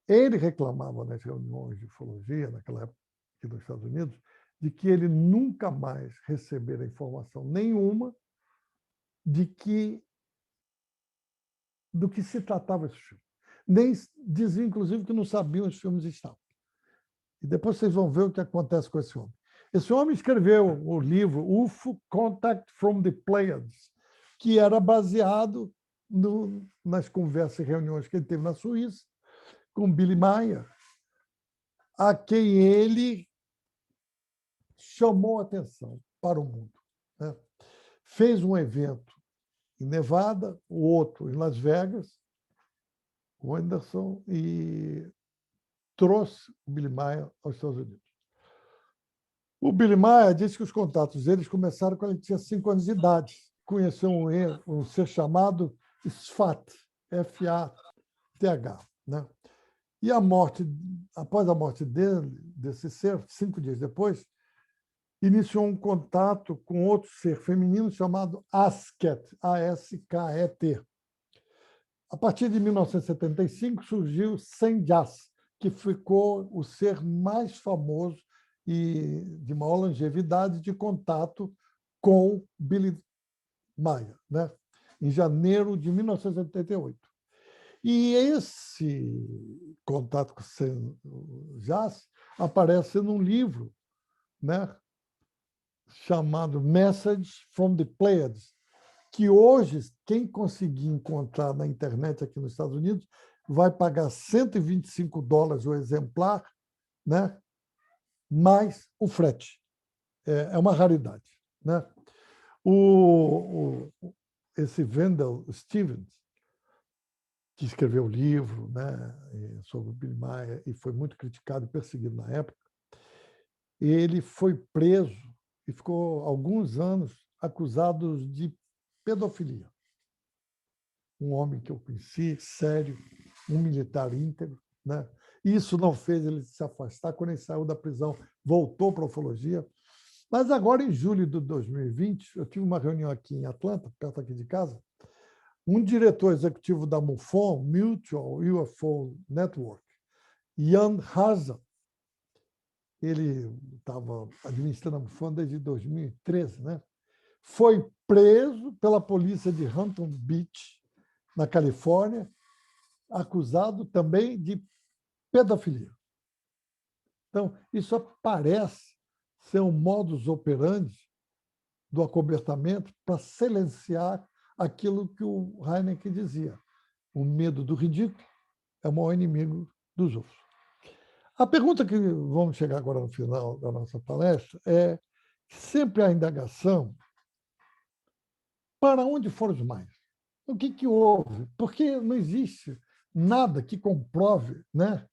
Ele reclamava nas reuniões de ufologia, naquela época aqui nos Estados Unidos, de que ele nunca mais recebera informação nenhuma do que se tratava esse filme. Nem dizia, inclusive, que não sabiam onde os filmes estavam. E depois vocês vão ver o que acontece com esse homem. Esse homem escreveu o livro UFO Contact from the Pleiades, que era baseado nas conversas e reuniões que ele teve na Suíça com Billy Meier, a quem ele chamou atenção para o mundo, né? Fez um evento em Nevada, o outro em Las Vegas, o Anderson, e trouxe o Billy Meier aos Estados Unidos. O Billy Meier disse que os contatos deles começaram quando ele tinha 5 anos de idade. Conheceu um ser chamado SFAT, F-A-T-H, né? E após a morte desse ser, 5 dias depois, iniciou um contato com outro ser feminino chamado Asket, A-S-K-E-T. A partir de 1975 surgiu Senjas, que ficou o ser mais famoso e de maior longevidade de contato com Billy Meier, né? Em janeiro de 1988. E esse contato com Senjas aparece num livro, né, chamado Message from the Pleiades, que hoje, quem conseguir encontrar na internet aqui nos Estados Unidos, vai pagar $125 o exemplar, né, mais o frete. É uma raridade, né? Esse Wendell Stevens, que escreveu o livro, né, sobre o Billy Meier e foi muito criticado e perseguido na época, ele foi preso e ficou alguns anos acusado de pedofilia. Um homem que eu conheci, sério, um militar íntegro, né? Isso não fez ele se afastar. Quando ele saiu da prisão, voltou para a ufologia. Mas agora, em julho de 2020, eu tive uma reunião aqui em Atlanta, perto aqui de casa, um diretor executivo da MUFON, Mutual UFO Network, Jan Haza, ele estava administrando a MUFON desde 2013, né? Foi preso pela polícia de Huntington Beach, na Califórnia, acusado também de pedofilia. Então, isso parece ser um modus operandi do acobertamento para silenciar aquilo que o Hynek dizia. O medo do ridículo é o maior inimigo dos outros. A pergunta que vamos chegar agora no final da nossa palestra é sempre a indagação: para onde foram os maias? O que houve? Porque não existe nada que comprove, né,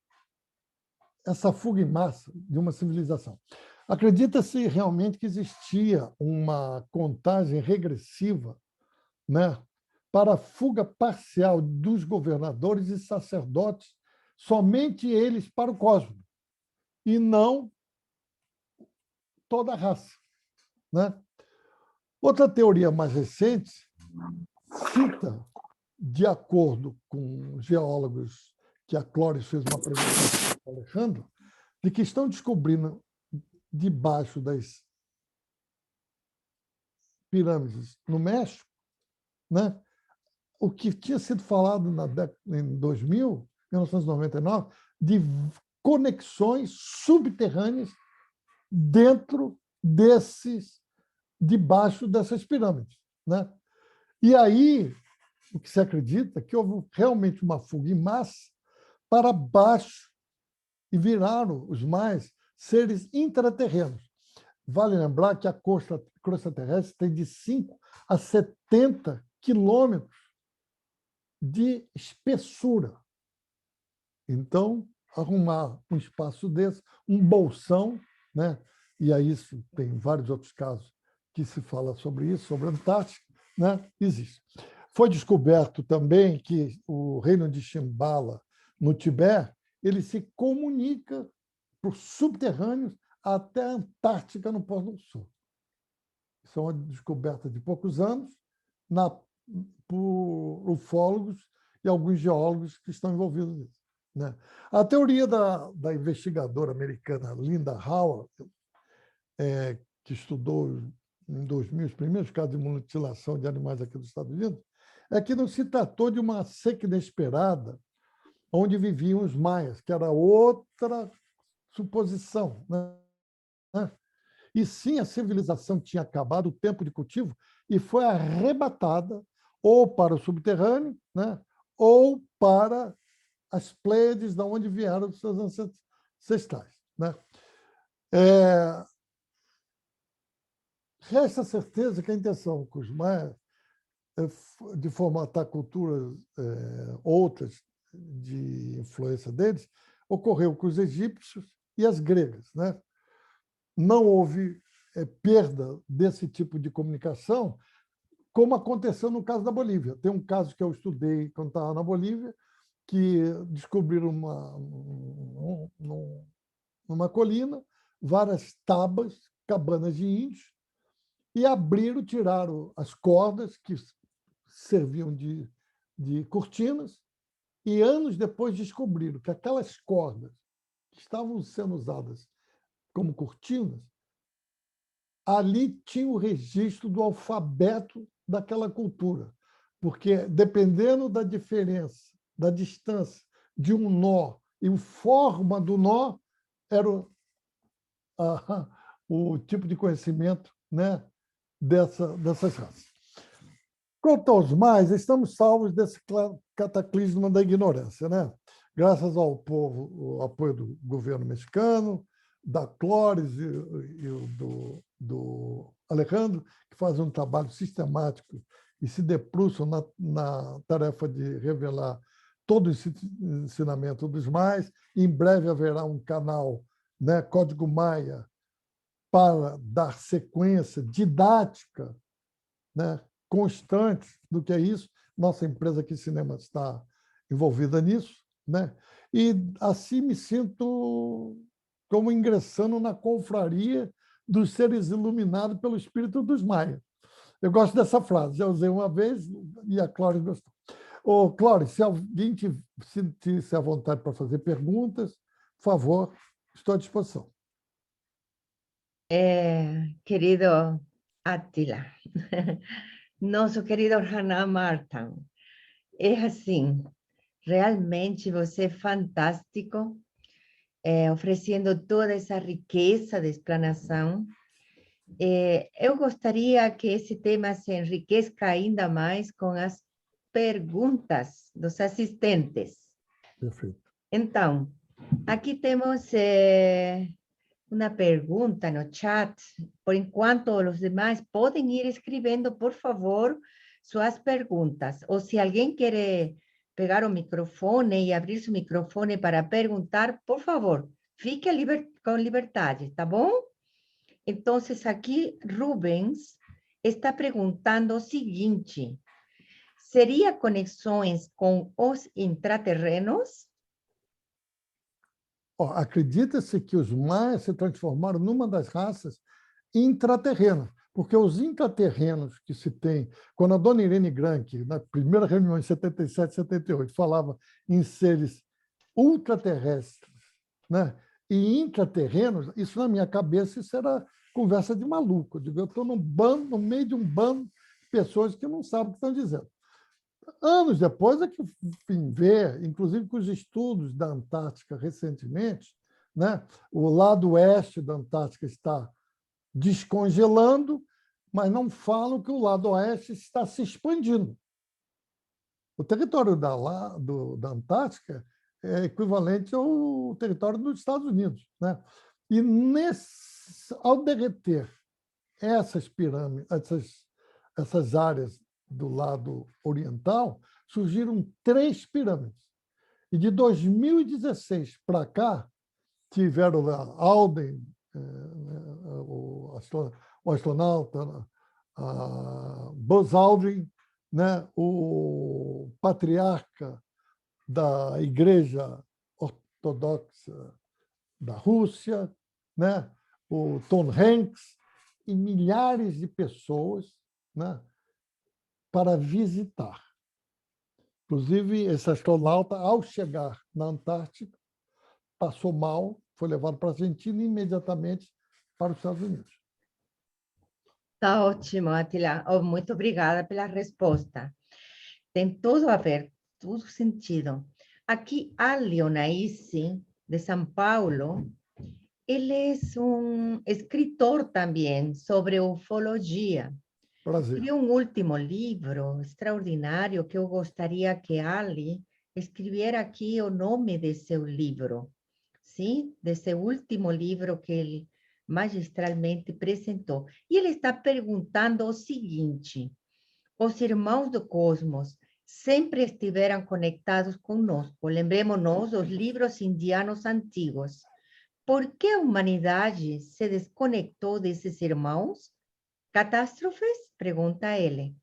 essa fuga em massa de uma civilização. Acredita-se realmente que existia uma contagem regressiva, né, para a fuga parcial dos governadores e sacerdotes, somente eles para o cosmos. e não toda a raça, né? Outra teoria mais recente cita, de acordo com geólogos que a Clóris fez uma apresentação com o Alejandro, de que estão descobrindo debaixo das pirâmides no México, né, o que tinha sido falado em 1999, de conexões subterrâneas debaixo dessas pirâmides, né? E aí, o que se acredita é que houve realmente uma fuga em massa para baixo e viraram os maias seres intraterrenos. Vale lembrar que a crosta terrestre tem de 5 a 70 quilômetros de espessura. Então, arrumar um espaço desse, um bolsão, né? E aí isso tem vários outros casos que se fala sobre isso, sobre a Antártica, né? Existe. Foi descoberto também que o reino de Shambhala, no Tibete, ele se comunica por subterrâneos até a Antártica, no Polo Sul. Isso é uma descoberta de poucos anos por ufólogos e alguns geólogos que estão envolvidos nisso, né? A teoria da investigadora americana Linda Howard, que estudou em 2000 os primeiros casos de mutilação de animais aqui dos Estados Unidos, é que não se tratou de uma seca inesperada onde viviam os maias, que era outra suposição, né? E sim, a civilização tinha acabado, o tempo de cultivo, e foi arrebatada ou para o subterrâneo, né, ou para as Pleiades, de onde vieram os seus ancestrais, né? Resta certeza que a intenção com os maias de formatar culturas outras de influência deles ocorreu com os egípcios e as gregas, né? Não houve perda desse tipo de comunicação, como aconteceu no caso da Bolívia. Tem um caso que eu estudei quando estava na Bolívia, que descobriram numa colina várias tabas, cabanas de índios, e tiraram as cordas que serviam de cortinas, e anos depois descobriram que aquelas cordas que estavam sendo usadas como cortinas, ali tinha o registro do alfabeto daquela cultura, porque dependendo da diferença, da distância de um nó e a forma do nó, era o tipo de conhecimento, né, dessas raças. Quanto aos mais, estamos salvos desse cataclisma da ignorância, né? Graças ao apoio do governo mexicano, da Clóris e do Alejandro, que fazem um trabalho sistemático e se debruçam na tarefa de revelar todo esse ensinamento dos mais. Em breve haverá um canal, né, Código Maia, para dar sequência didática, né, constante do que é isso. Nossa empresa aqui, Cinema, está envolvida nisso, né? E assim me sinto como ingressando na confraria dos seres iluminados pelo espírito dos maias. Eu gosto dessa frase, já usei uma vez e a Clóris gostou. Ô, Clóris, se alguém te sentisse à vontade para fazer perguntas, por favor, estou à disposição. Querido Átila, nosso querido Hanan Martin, é assim, realmente você é fantástico, oferecendo toda essa riqueza de explanação. Eu gostaria que esse tema se enriqueça ainda mais com as perguntas dos assistentes. Perfeito. Então, aqui temos uma pergunta no chat. Por enquanto, os demais podem ir escrevendo, por favor, suas perguntas. Ou se alguém quer pegar o microfone e abrir seu microfone para perguntar, por favor, fique com liberdade, tá bom? Então, aqui, Rubens está perguntando o seguinte: seria conexões com os intraterrenos? Acredita-se que os maias se transformaram numa das raças intraterrenas, porque os intraterrenos que se tem, quando a dona Irene Granke, na primeira reunião em 77, 78, falava em seres ultraterrestres, né, e intraterrenos, isso na minha cabeça, isso era conversa de maluco. Eu digo, eu estou no meio de um bando de pessoas que não sabem o que estão dizendo. Anos depois é que vim ver, inclusive com os estudos da Antártica recentemente, né, o lado oeste da Antártica está descongelando, mas não falam que o lado oeste está se expandindo. O território da Antártica é equivalente ao território dos Estados Unidos, né? E ao derreter essas pirâmides, essas áreas do lado oriental, surgiram 3 pirâmides. E de 2016 para cá, tiveram lá Aldrin, o astronauta, Buzz Aldrin, né, o patriarca da Igreja Ortodoxa da Rússia, né, o Tom Hanks, e milhares de pessoas, né, para visitar. Inclusive, esse astronauta, ao chegar na Antártica, passou mal, foi levado para a Argentina e imediatamente para os Estados Unidos. Tá ótimo, Atila. Oh, muito obrigada pela resposta. Tem tudo a ver, todo sentido. Aqui, Alio Naisi, de São Paulo, ele é um escritor também sobre ufologia. Prazer. Escreveu um último livro extraordinário que eu gostaria que Ali escrevesse aqui o nome de seu livro, sim? Desse último livro que ele magistralmente apresentou. E ele está perguntando o seguinte: os irmãos do cosmos sempre estiveram conectados conosco. Lembremos-nos dos livros indianos antigos. Por que a humanidade se desconectou desses irmãos? Catástrofes? Pergunta ele.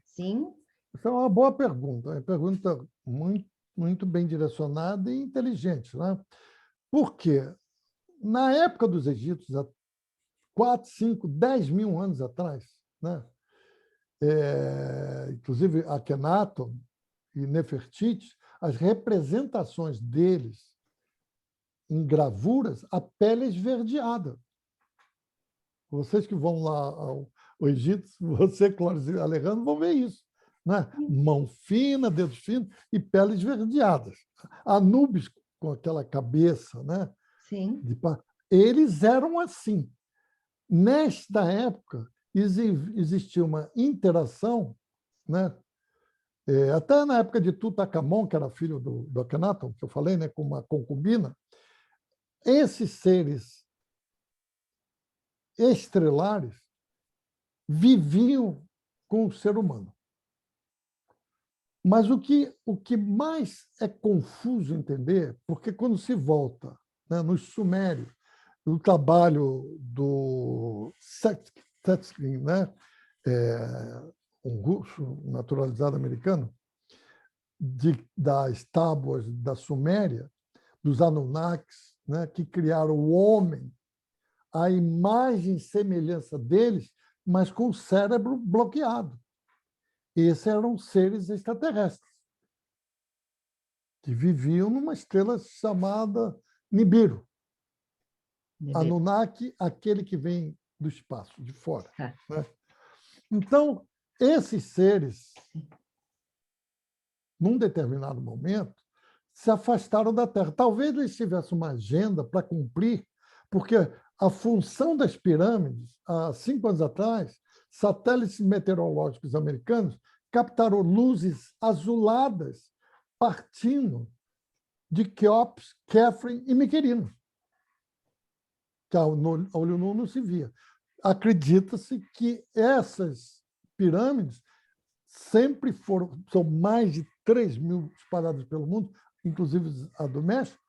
Sim? Essa é uma boa pergunta, é uma pergunta muito, muito bem direcionada e inteligente, né? Por quê? Na época dos egípcios, há 4, 5, 10 mil anos atrás, né? Inclusive Akhenaton e Nefertiti, as representações deles em gravuras, a pele é esverdeada. Vocês que vão lá ao Egito, você, Clóris e Alejandro, vão ver isso, né? Mão fina, dedos finos e peles esverdeadas. Anubis com aquela cabeça, né? Sim. Eles eram assim. Nesta época, existia uma interação, né? Até na época de Tutankhamon, que era filho do Akhenaton, que eu falei, né? Com uma concubina, esses seres estrelares viviam com o ser humano. Mas o que mais é confuso entender, porque quando se volta, né, nos sumérios, no trabalho do Setskin, né, um russo naturalizado americano, das tábuas da Suméria, dos Anunnakis, né, que criaram o homem, a imagem e semelhança deles, mas com o cérebro bloqueado. Esses eram seres extraterrestres, que viviam numa estrela chamada Nibiru. Anunnaki, aquele que vem do espaço, de fora. Né? Então, esses seres, num determinado momento, se afastaram da Terra. Talvez eles tivessem uma agenda para cumprir, porque a função das pirâmides, há 5 anos atrás, satélites meteorológicos americanos captaram luzes azuladas partindo de Quéops, Kefren e Miquelino, que a olho nu não se via. Acredita-se que essas pirâmides sempre são mais de 3 mil espalhadas pelo mundo, inclusive a do México,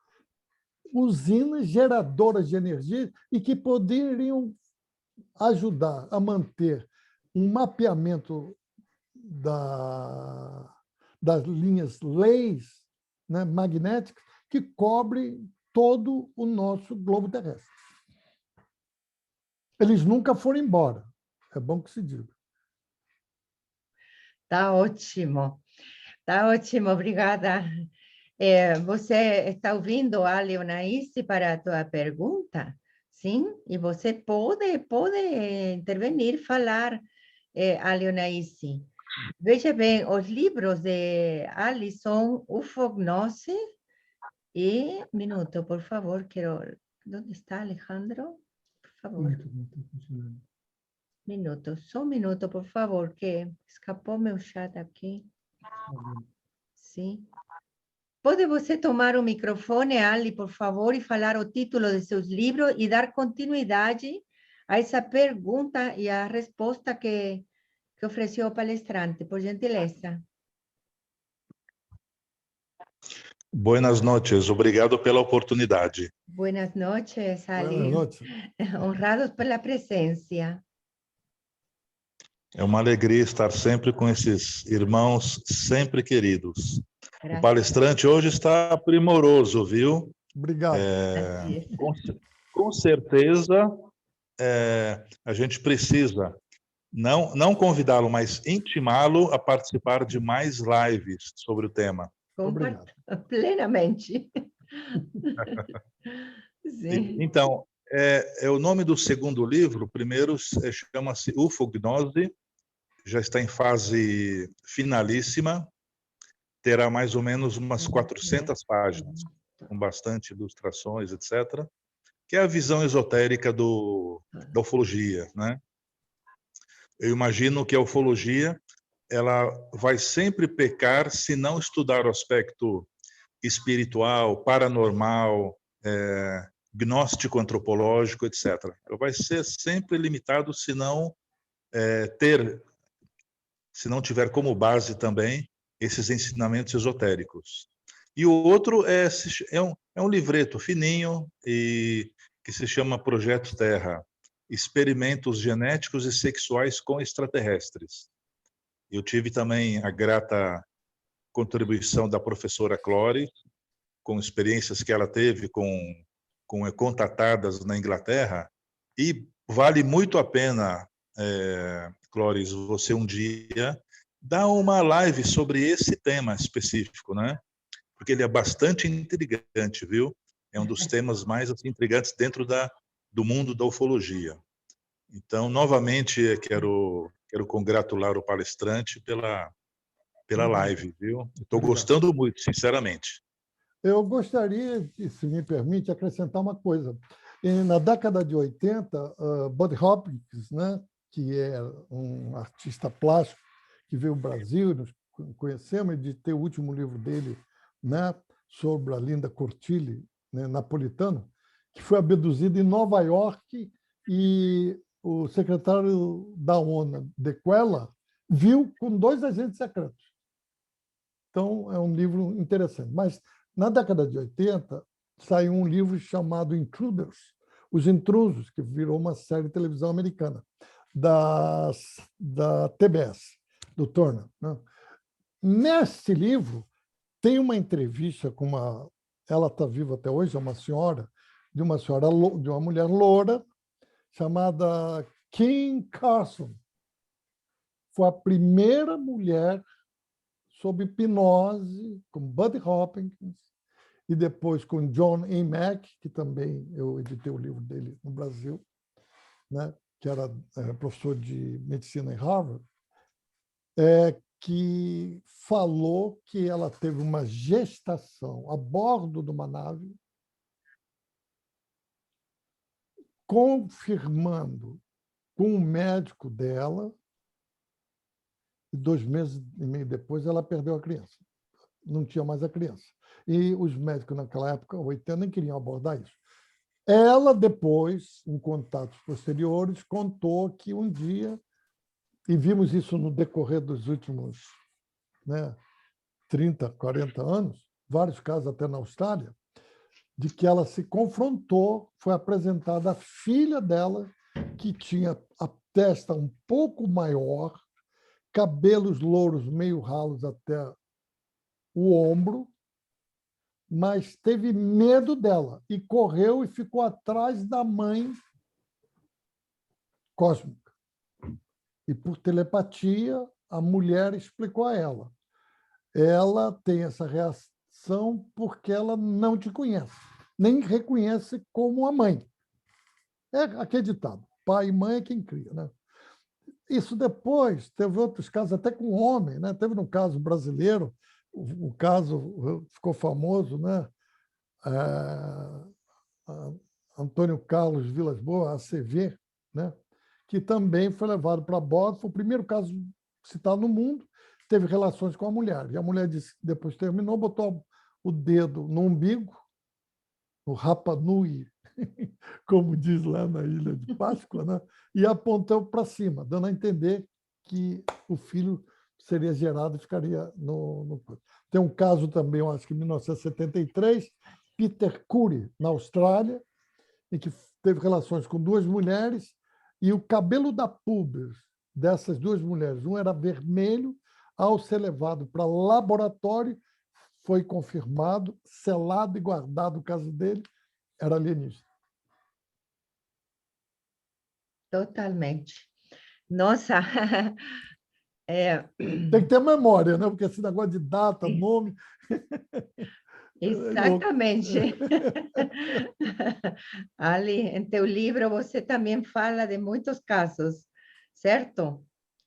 usinas geradoras de energia e que poderiam ajudar a manter um mapeamento das linhas leis, né, magnéticas que cobrem todo o nosso globo terrestre. Eles nunca foram embora. É bom que se diga. Tá ótimo. Tá ótimo, obrigada. Você está ouvindo a Leonaíse para a tua pergunta? Sim? E você pode intervenir, falar, a Leonaíse. Veja bem, os livros de Ali são Ufognose e... Minuto, por favor, quero... Onde está, Alejandro? Por favor. Minuto, só um minuto, por favor, que escapou meu chat aqui. Sim. Pode você tomar o microfone, Ali, por favor, e falar o título de seus livros e dar continuidade a essa pergunta e a resposta que ofereceu o palestrante, por gentileza. Buenas noches, obrigado pela oportunidade. Buenas noches, Ali. Boa noite. Honrados pela presença. É uma alegria estar sempre com esses irmãos sempre queridos. O palestrante hoje está primoroso, viu? Obrigado. Com certeza, a gente precisa não convidá-lo, mas intimá-lo a participar de mais lives sobre o tema. Obrigado. Plenamente. Sim. Então, o nome do segundo livro, primeiro chama-se Ufognose, já está em fase finalíssima, terá mais ou menos umas 400 páginas, com bastante ilustrações, etc., que é a visão esotérica da ufologia, né? Eu imagino que a ufologia ela vai sempre pecar se não estudar o aspecto espiritual, paranormal, gnóstico, antropológico, etc. Ela vai ser sempre limitado se não tiver como base também esses ensinamentos esotéricos. E o outro é um livreto fininho e que se chama Projeto Terra, Experimentos Genéticos e Sexuais com Extraterrestres. Eu tive também a grata contribuição da professora Clore, com experiências que ela teve com contatadas na Inglaterra, e vale muito a pena, Clóris, você um dia dar uma live sobre esse tema específico, né? Porque ele é bastante intrigante, viu? É um dos temas mais assim, intrigantes dentro do mundo da ufologia. Então, novamente, quero congratular o palestrante pela live, viu? Estou gostando muito, sinceramente. Eu gostaria, se me permite, acrescentar uma coisa. Na década de 80, Bud Hopkins, né, que é um artista plástico que veio ao Brasil, nós conhecemos, de ter o último livro dele, né, sobre a Linda Cortilli, né, napolitano, que foi abduzido em Nova York, e o secretário da ONU, De Quella, viu com 2 agentes secretos. Então, é um livro interessante. Mas, na década de 80, saiu um livro chamado Intruders, Os Intrusos, que virou uma série de televisão americana, da TBS, do Turner, né? Nesse livro, tem uma entrevista com uma... Ela está viva até hoje, é uma senhora, de uma mulher loura, chamada Kim Carson. Foi a primeira mulher sob hipnose, com Bud Hopkins, e depois com John A. Mack, que também eu editei o livro dele no Brasil, né, que era professor de medicina em Harvard, que falou que ela teve uma gestação a bordo de uma nave, confirmando com o médico dela, e 2 meses e meio depois ela perdeu a criança. Não tinha mais a criança. E os médicos naquela época, 80, nem queriam abordar isso. Ela depois, em contatos posteriores, contou que um dia, e vimos isso no decorrer dos últimos 30, 40 anos, vários casos até na Austrália, de que ela se confrontou, foi apresentada a filha dela, que tinha a testa um pouco maior, cabelos louros meio ralos até o ombro, mas teve medo dela e correu e ficou atrás da mãe cósmica. E, por telepatia, a mulher explicou a ela. Ela tem essa reação porque ela não te conhece, nem reconhece como a mãe. É acreditado. Pai e mãe é quem cria, né? Isso depois, teve outros casos, até com homem, né? Teve um caso brasileiro, o caso ficou famoso, né? Antônio Carlos Vilas Boas, ACV, né? Que também foi levado para a bordo, foi o primeiro caso citado no mundo, teve relações com a mulher. E a mulher disse, depois terminou, botou o dedo no umbigo, no Rapa Nui, como diz lá na Ilha de Páscoa, né? E apontou para cima, dando a entender que o filho seria gerado e ficaria no... Tem um caso também, eu acho que em 1973, Peter Curry, na Austrália, em que teve relações com duas mulheres e o cabelo da púbis dessas duas mulheres, um era vermelho, ao ser levado para laboratório, foi confirmado, selado e guardado o caso dele, era alienígena. Totalmente. Nossa, Tem que ter memória, né? Porque esse negócio de data, nome... exatamente. Ali, em teu livro, você também fala de muitos casos, certo?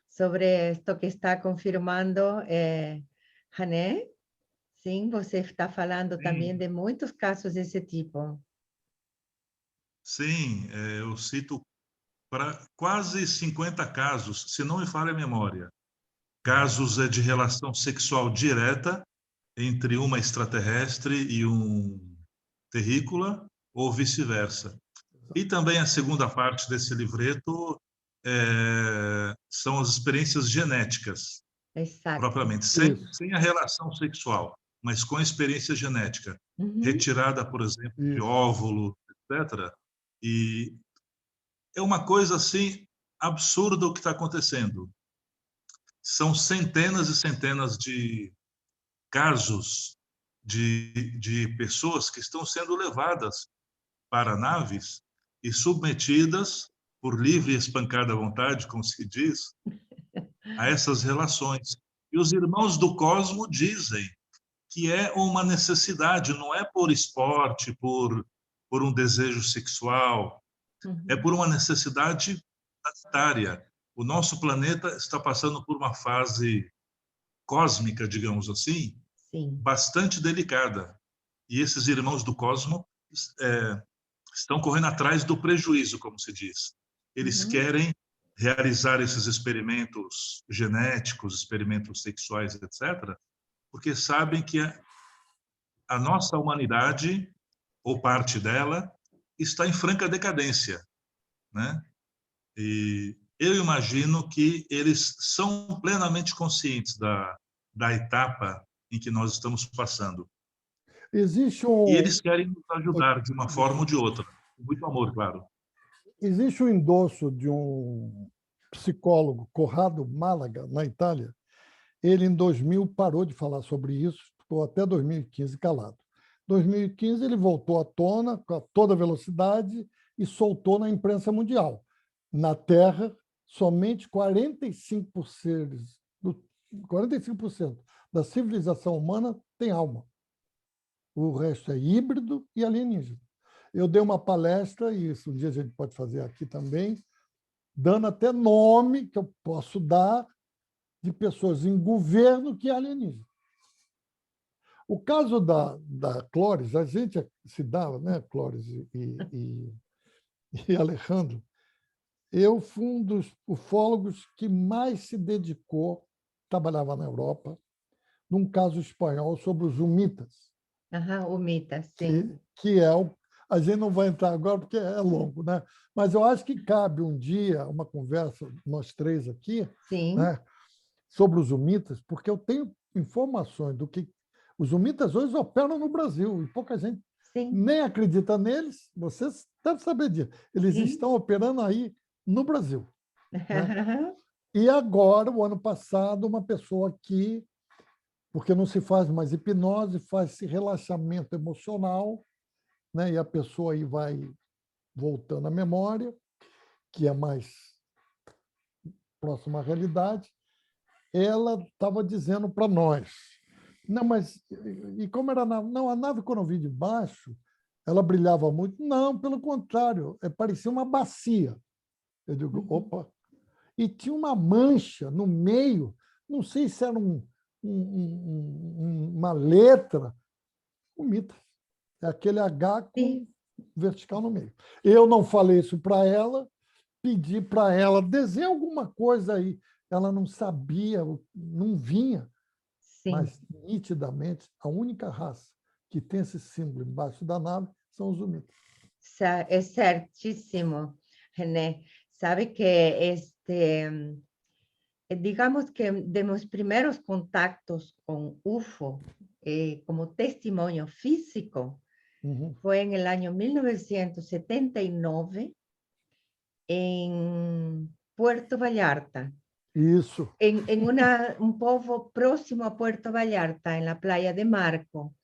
Sobre isto que está confirmando, Hané. Sim, você está falando também de muitos casos desse tipo. Sim, eu cito para quase 50 casos, se não me falha a memória. Casos de relação sexual direta entre uma extraterrestre e um terrícola, ou vice-versa. E também a segunda parte desse livreto são as experiências genéticas, Exato. propriamente, sem a relação sexual, mas com a experiência genética, retirada, por exemplo, de óvulo, etc. E é uma coisa assim absurda o que está acontecendo. São centenas e centenas de casos de pessoas que estão sendo levadas para naves e submetidas por livre e espancada vontade, como se diz, a essas relações. E os irmãos do cosmo dizem que é uma necessidade, não é por esporte, por um desejo sexual, é por uma necessidade planetária. O nosso planeta está passando por uma fase cósmica, digamos assim, Sim. bastante delicada. E esses irmãos do cosmo estão correndo atrás do prejuízo, como se diz. Eles querem realizar esses experimentos genéticos, experimentos sexuais, etc., porque sabem que a nossa humanidade, ou parte dela, está em franca decadência, né? E eu imagino que eles são plenamente conscientes da etapa em que nós estamos passando. Existe E eles querem nos ajudar de uma forma ou de outra. Com muito amor, claro. Existe um endosso de um psicólogo, Corrado Málaga, na Itália. Ele, em 2000, parou de falar sobre isso, ficou até 2015 calado. Em 2015, ele voltou à tona com toda velocidade e soltou na imprensa mundial. Na Terra, somente 45% da civilização humana tem alma. O resto é híbrido e alienígena. Eu dei uma palestra, e isso um dia a gente pode fazer aqui também, dando até nome que eu posso dar de pessoas em governo que é alienígena. O caso da Clóris, a gente se dava, né, Clóris e Alejandro, eu fui um dos ufólogos que mais se dedicou, trabalhava na Europa, num caso espanhol sobre os humitas. Humitas, sim. Que é o... A gente não vai entrar agora porque é longo, né? Mas eu acho que cabe um dia uma conversa, nós três aqui, Sim. Né, sobre os humitas, porque eu tenho informações do que os humitas hoje operam no Brasil e pouca gente nem acredita neles. Vocês devem saber disso. Eles estão operando aí no Brasil. Né? E agora, o ano passado, uma pessoa aqui porque não se faz mais hipnose, faz-se relaxamento emocional, né? E a pessoa aí vai voltando à memória, que é mais próxima à realidade. Ela estava dizendo para nós, não, mas e como era a nave? Não, a nave, quando eu vi de baixo, ela brilhava muito. Não, pelo contrário, parecia uma bacia. Eu digo, opa. E tinha uma mancha no meio, não sei se era uma letra, bonita. É aquele H com vertical no meio. Eu não falei isso para ela, pedi para ela, desenhe alguma coisa aí. Ela não sabia, não vinha, Sim. mas nitidamente a única raça que tem esse símbolo embaixo da nave são os Umitas. É certíssimo, René. Sabe que digamos que de meus primeiros contactos com UFO, como testemunho físico, foi en el año 1979 en Puerto Vallarta. Isso. En un povo próximo a Puerto Vallarta, en la playa de Marco.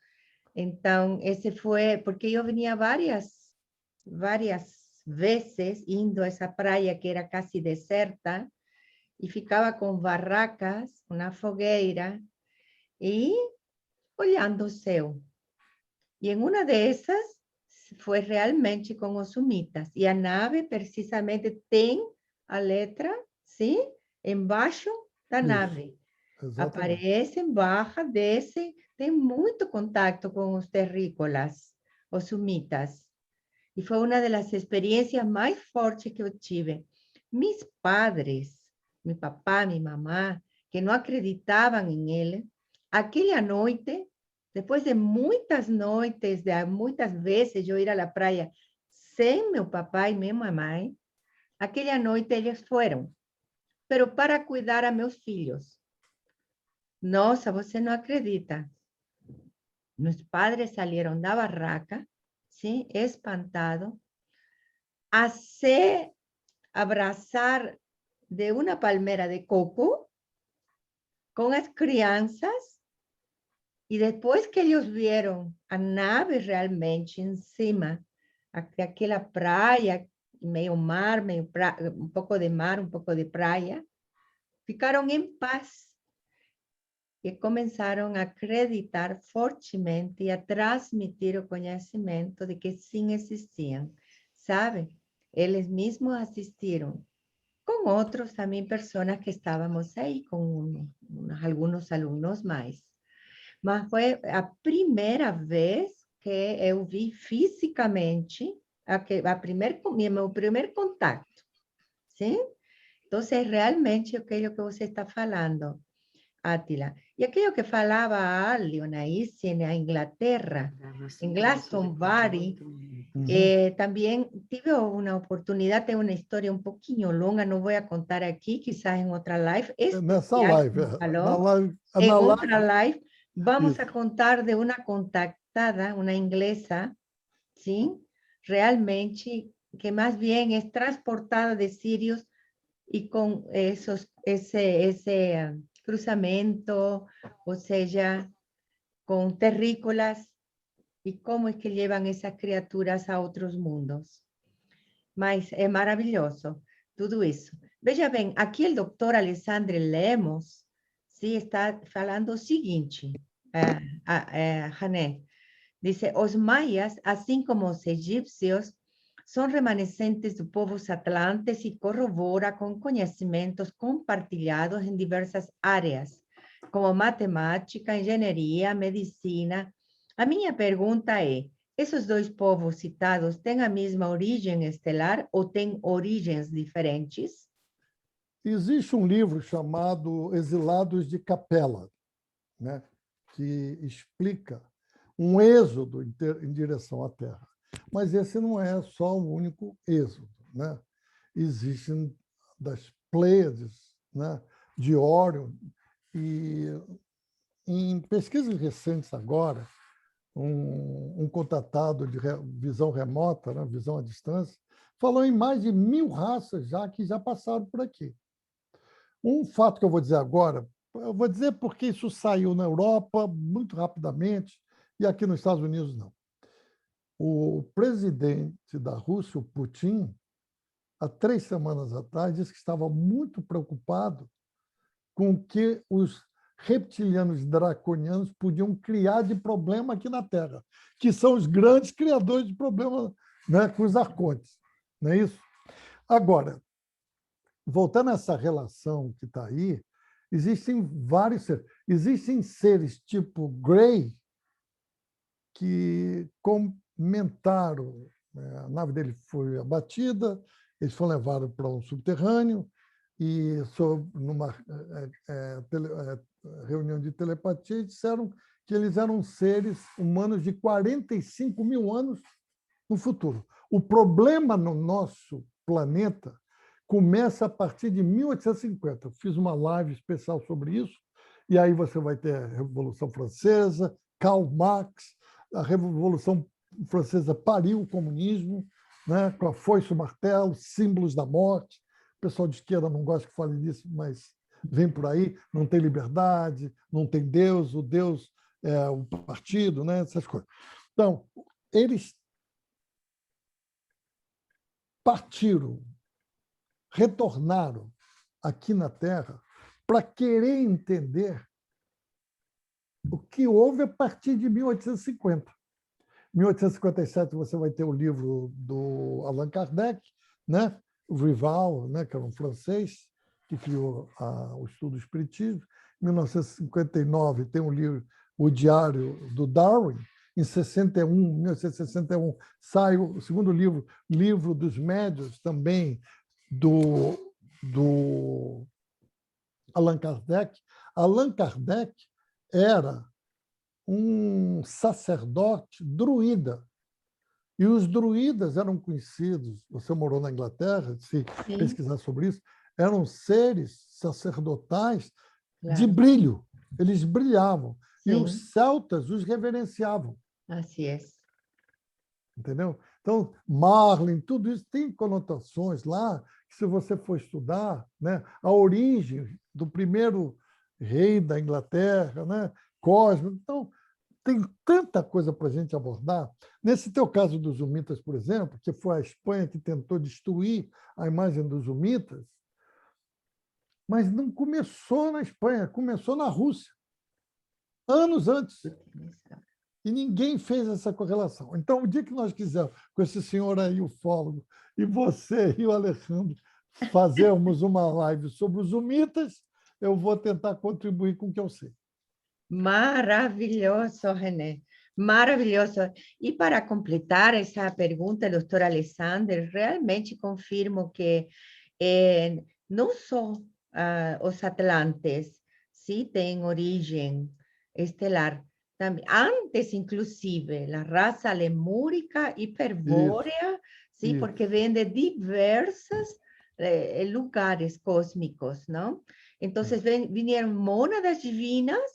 Entonces, ese fue, porque yo venía varias veces indo a esa playa que era casi deserta, y ficaba con barracas, una fogueira, y olhando o céu. E em uma dessas foi realmente com os Umitas. E a nave precisamente tem a letra, sim, embaixo da nave. Exatamente. Aparecem, baja, descem, tem muito contato com os terrícolas, os Umitas. E foi uma das experiências mais fortes que eu tive. Mis padres, meu papá, minha mamá, que não acreditavam em ele, aquela noite, depois de muitas noites, de muitas vezes eu ir à praia sem meu papai e minha mamãe, aquela noite eles foram, pero para cuidar a meus filhos. Nossa, você não acredita. Meus padres saíram da barraca, sim, espantados, a se abraçar de uma palmeira de coco com as crianças. E depois que eles viram a nave realmente em cima, aquela praia, meio mar, um pouco de mar, um pouco de praia, ficaram em paz. E começaram a acreditar fortemente e a transmitir o conhecimento de que sim existiam. Sabe? Eles mesmos assistiram. Com outros também, pessoas que estávamos aí, com alguns alunos mais. Mas foi a primeira vez que eu vi fisicamente meu primeiro contato, sim? Então, realmente aquilo que você está falando, Átila. E aquilo que falava a Alio na Inglaterra, em Glastonbury, também tive uma oportunidade, tem uma história um pouquinho longa, não vou contar aqui, quizás em outra live. Nessa live, em outra live, vamos a contar de uma contactada, uma inglesa, sim, realmente, que mais bem é transportada de Sirius e com esse cruzamento, ou seja, com terrícolas, e como é que levam essas criaturas a outros mundos. Mas é maravilhoso, tudo isso. Veja bem, aqui o doutor Alexandre Lemos, sim, está falando o seguinte, Hané, dice, os maias, assim como os egípcios, são remanescentes de povos atlantes e corrobora com conhecimentos compartilhados em diversas áreas, como matemática, engenharia, medicina. A minha pergunta é, esses dois povos citados têm a mesma origem estelar ou têm origens diferentes? Existe um livro chamado Exilados de Capela, né, que explica um êxodo em direção à Terra. Mas esse não é só o único êxodo, né? Existem das Pleiades, né, de Órion, e em pesquisas recentes agora, um contatado de visão remota, né, visão à distância, falou em mais de 1000 raças já que já passaram por aqui. Um fato que eu vou dizer agora, Eu vou dizer porque isso saiu na Europa muito rapidamente e aqui nos Estados Unidos não. O presidente da Rússia, o Putin, há 3 semanas atrás, disse que estava muito preocupado com o que os reptilianos draconianos podiam criar de problema aqui na Terra, que são os grandes criadores de problemas, né, com os arcontes. Não é isso? Agora, voltando a essa relação que está aí, existem vários seres. Existem seres tipo Grey que comentaram, a nave dele foi abatida, eles foram levados para um subterrâneo e, numa reunião de telepatia, disseram que eles eram seres humanos de 45 mil anos no futuro. O problema no nosso planeta começa a partir de 1850. Eu fiz uma live especial sobre isso, e aí você vai ter a Revolução Francesa, Karl Marx, a Revolução Francesa pariu o comunismo, né, com a foice e o martelo, símbolos da morte. O pessoal de esquerda não gosta que fale disso, mas vem por aí, não tem liberdade, não tem Deus, o Deus é o partido, né, essas coisas. Então, eles partiram, retornaram aqui na Terra para querer entender o que houve a partir de 1850. Em 1857 você vai ter o livro do Allan Kardec, né? O Rival, né? Que era um francês que criou o estudo do espiritismo. Em 1959 tem o livro O Diário do Darwin. Em 1961 sai o segundo livro, Livro dos Médiuns, também do Allan Kardec. Allan Kardec era um sacerdote druida. E os druidas eram conhecidos, você morou na Inglaterra, se Sim. pesquisar sobre isso, eram seres sacerdotais de Claro. brilho. Eles brilhavam. E Sim. os celtas os reverenciavam. Así es. Entendeu? Então, Marlin, tudo isso tem conotações lá, que se você for estudar, né, a origem do primeiro rei da Inglaterra, né, Cosmo. Então, tem tanta coisa para a gente abordar. Nesse teu caso dos Humitas, por exemplo, que foi a Espanha que tentou destruir a imagem dos Humitas, mas não começou na Espanha, começou na Rússia, anos antes. E ninguém fez essa correlação. Então, o dia que nós quisermos, com esse senhor aí, ufólogo, e você e o Alejandro, fazermos uma live sobre os Humitas, eu vou tentar contribuir com o que eu sei. Maravilloso, René. Maravilloso. E para completar essa pergunta, doutor Alexander, realmente confirmo que não só os Atlantes têm origem estelar, também, antes, inclusive, a raça lemúrica hiperbórea, Isso. porque vem de diversos lugares cósmicos, não? Então, vinieron mônadas divinas,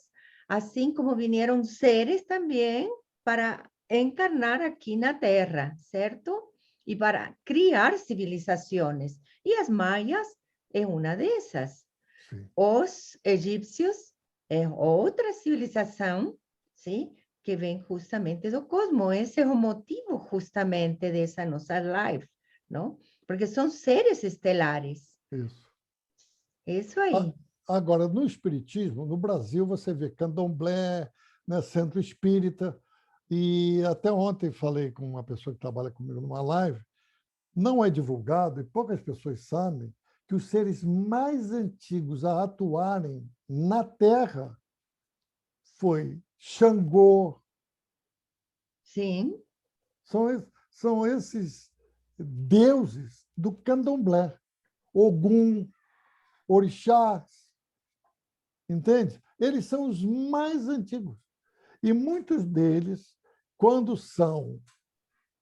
assim como vinieron seres também para encarnar aqui na Terra, certo? E para criar civilizações. E as maias é uma dessas. Sim. Os egípcios é outra civilização, sim, que vem justamente do cosmos. Esse é o motivo justamente dessa nossa live, não? Porque são seres estelares. Isso. Isso aí. Agora, no Espiritismo, no Brasil, você vê Candomblé, né, Centro Espírita, e até ontem falei com uma pessoa que trabalha comigo numa live, não é divulgado, e poucas pessoas sabem, que os seres mais antigos a atuarem na Terra foi Xangô. Sim. São esses deuses do Candomblé. Ogum, orixás, entende? Eles são os mais antigos. E muitos deles, quando são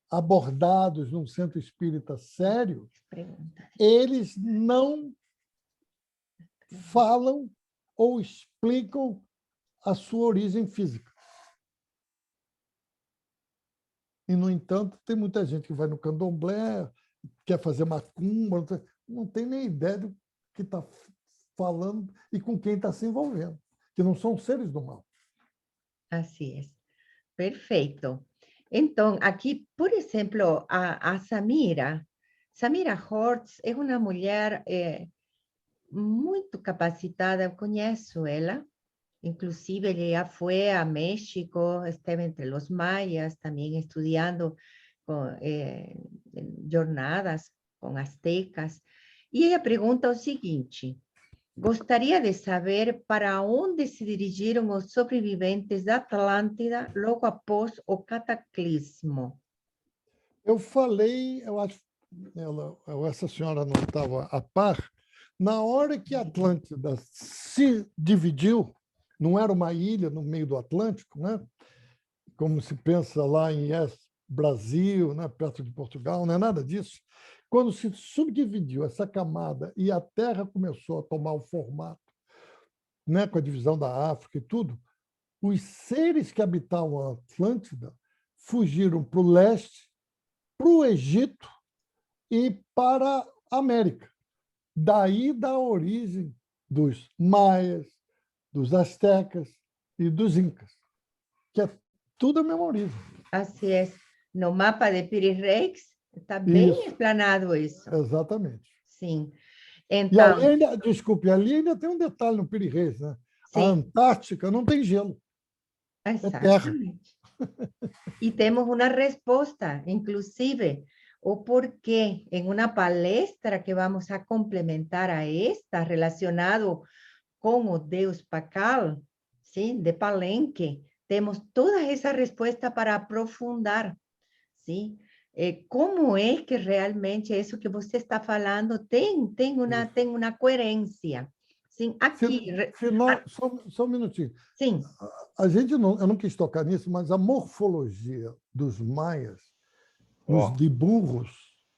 abordados num centro espírita sério, eles não falam ou explicam a sua origem física. E, no entanto, tem muita gente que vai no candomblé, quer fazer macumba, não tem nem ideia do que está falando e com quem está se envolvendo, que não são seres do mal. Así es. Perfecto. Entonces, aquí, por ejemplo, a Samira Hortz es una mujer muy capacitada, eu conheço ela, inclusive ella ya fue a México, esteve entre los mayas, también estudiando jornadas con aztecas, y ella pregunta o seguinte: gostaria de saber para onde se dirigiram os sobreviventes da Atlântida logo após o cataclismo. Eu falei, eu acho, essa senhora não estava a par, na hora que a Atlântida se dividiu, não era uma ilha no meio do Atlântico, né? Como se pensa lá em Brasil, né? Perto de Portugal, não é nada disso. Quando se subdividiu essa camada e a Terra começou a tomar o formato, né? Com a divisão da África e tudo, os seres que habitavam a Atlântida fugiram para o leste, para o Egito e para a América. Daí da origem dos maias, dos astecas e dos incas, que é tudo a mesma origem. Assim é. No mapa de Piri Reis está bem explanado isso. Exatamente. Sim. Então, e ali ainda, desculpe, ali ainda tem um detalhe no Piri Reis, né? Sim. A Antártica não tem gelo. Exatamente. E temos uma resposta, inclusive, o porquê, em uma palestra que vamos a complementar a esta, relacionado com o Deus Pacal, sim, de Palenque, temos toda essa resposta para aprofundar, sim? Como é que realmente isso que você está falando tem uma coerência. Sim, aqui... Só um minutinho. Sim. A gente não, eu não quis tocar nisso, mas a morfologia dos maias, nos diburos,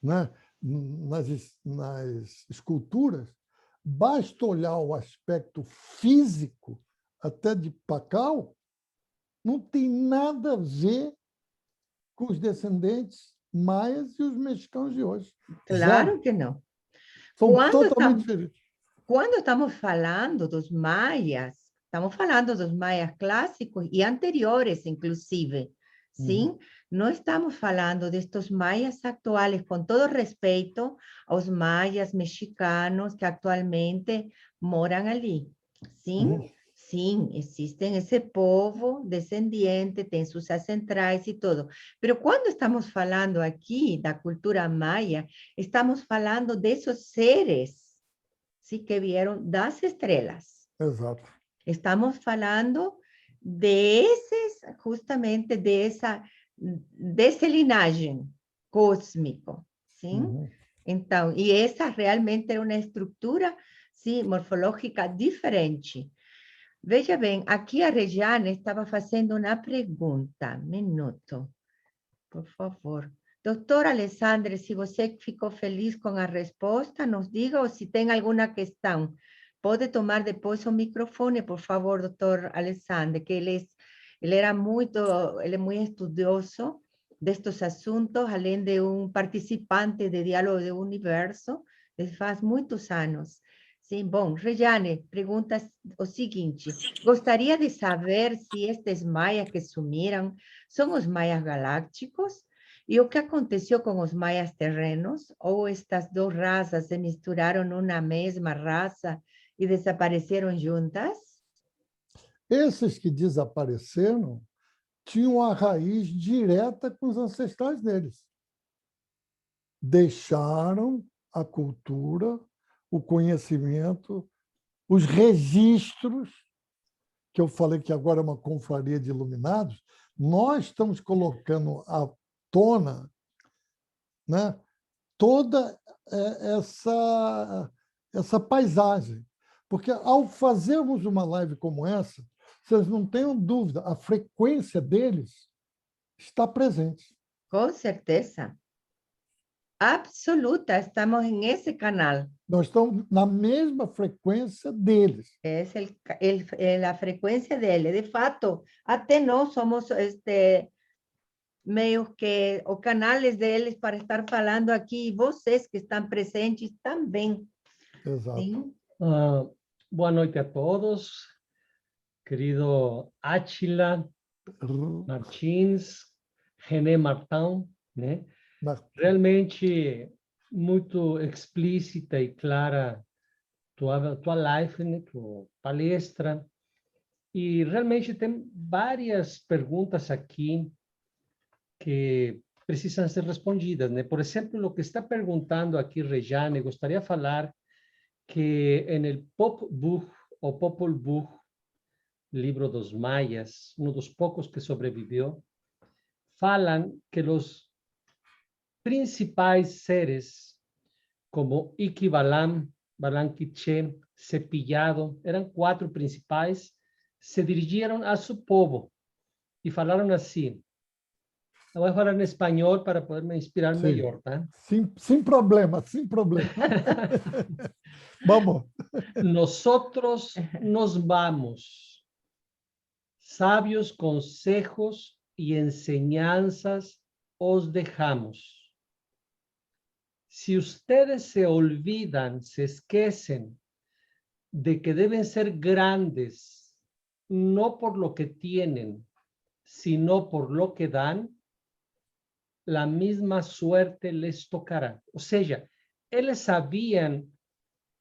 né, nas esculturas, basta olhar o aspecto físico, até de Pacal, não tem nada a ver com os descendentes maias e os mexicanos de hoje. Claro Zero. que não. São totalmente diferentes. Quando estamos falando dos maias, estamos falando dos maias clássicos e anteriores, inclusive, sim? Não estamos falando destes maias atuais, com todo respeito aos maias mexicanos que atualmente moram ali, sim? Sim, existem esse povo descendente, tem suas ancestrais e tudo. Mas quando estamos falando aqui da cultura maia, estamos falando desses seres, sim, que vieram das estrelas. Exato. Estamos falando justamente desse linhagem cósmico, sim? Então, e essa realmente é uma estrutura, sim, morfológica diferente. Veja bem, aqui a Regiane estava fazendo uma pergunta. Minuto, por favor. Doutor Alessandre, se você ficou feliz com a resposta, nos diga, ou se tem alguma questão. Pode tomar depois o microfone, por favor, doutor Alessandre, que ele é muito estudioso destes assuntos, além de participante de Diálogo do Universo, desde faz muitos anos. Sim, bom, Regiane pergunta o seguinte: gostaria de saber se estes maias que sumiram são os maias galácticos? E o que aconteceu com os maias terrenos? Ou estas duas raças se misturaram numa mesma raça e desapareceram juntas? Esses que desapareceram tinham a raiz direta com os ancestrais deles. Deixaram a cultura, o conhecimento, os registros, que eu falei que agora é uma confraria de iluminados, nós estamos colocando à tona, né, toda essa paisagem. Porque, ao fazermos uma live como essa, vocês não tenham dúvida, a frequência deles está presente. Com certeza. Absoluta, estamos nesse canal. Nós estamos na mesma frequência deles. Essa é a frequência dele. De fato, até nós somos meio que os canais deles para estar falando aqui, e vocês que estão presentes também. Exato. Boa noite a todos, querido Áchila Martins, René Martão, né? Realmente muito explícita e clara tua live, né? Tua palestra. E realmente tem várias perguntas aqui que precisam ser respondidas, né? Por exemplo, o que está perguntando aqui Rejane, gostaria de falar que en Popol Vuh, livro dos maias, um dos poucos que sobreviveu, falam que os principais seres, como Iquibalam, Balam Quiché, Cepillado, eram 4 principais, se dirigiram a seu povo e falaram assim. Eu vou falar em espanhol para poder me inspirar melhor, tá? Sem problema, sem problema. Vamos. Nosotros nos vamos. Sabios consejos y enseñanzas os dejamos. Si ustedes se olvidan, se esquecen de que deben ser grandes, no por lo que tienen, sino por lo que dan, la misma suerte les tocará. O seja, eles sabiam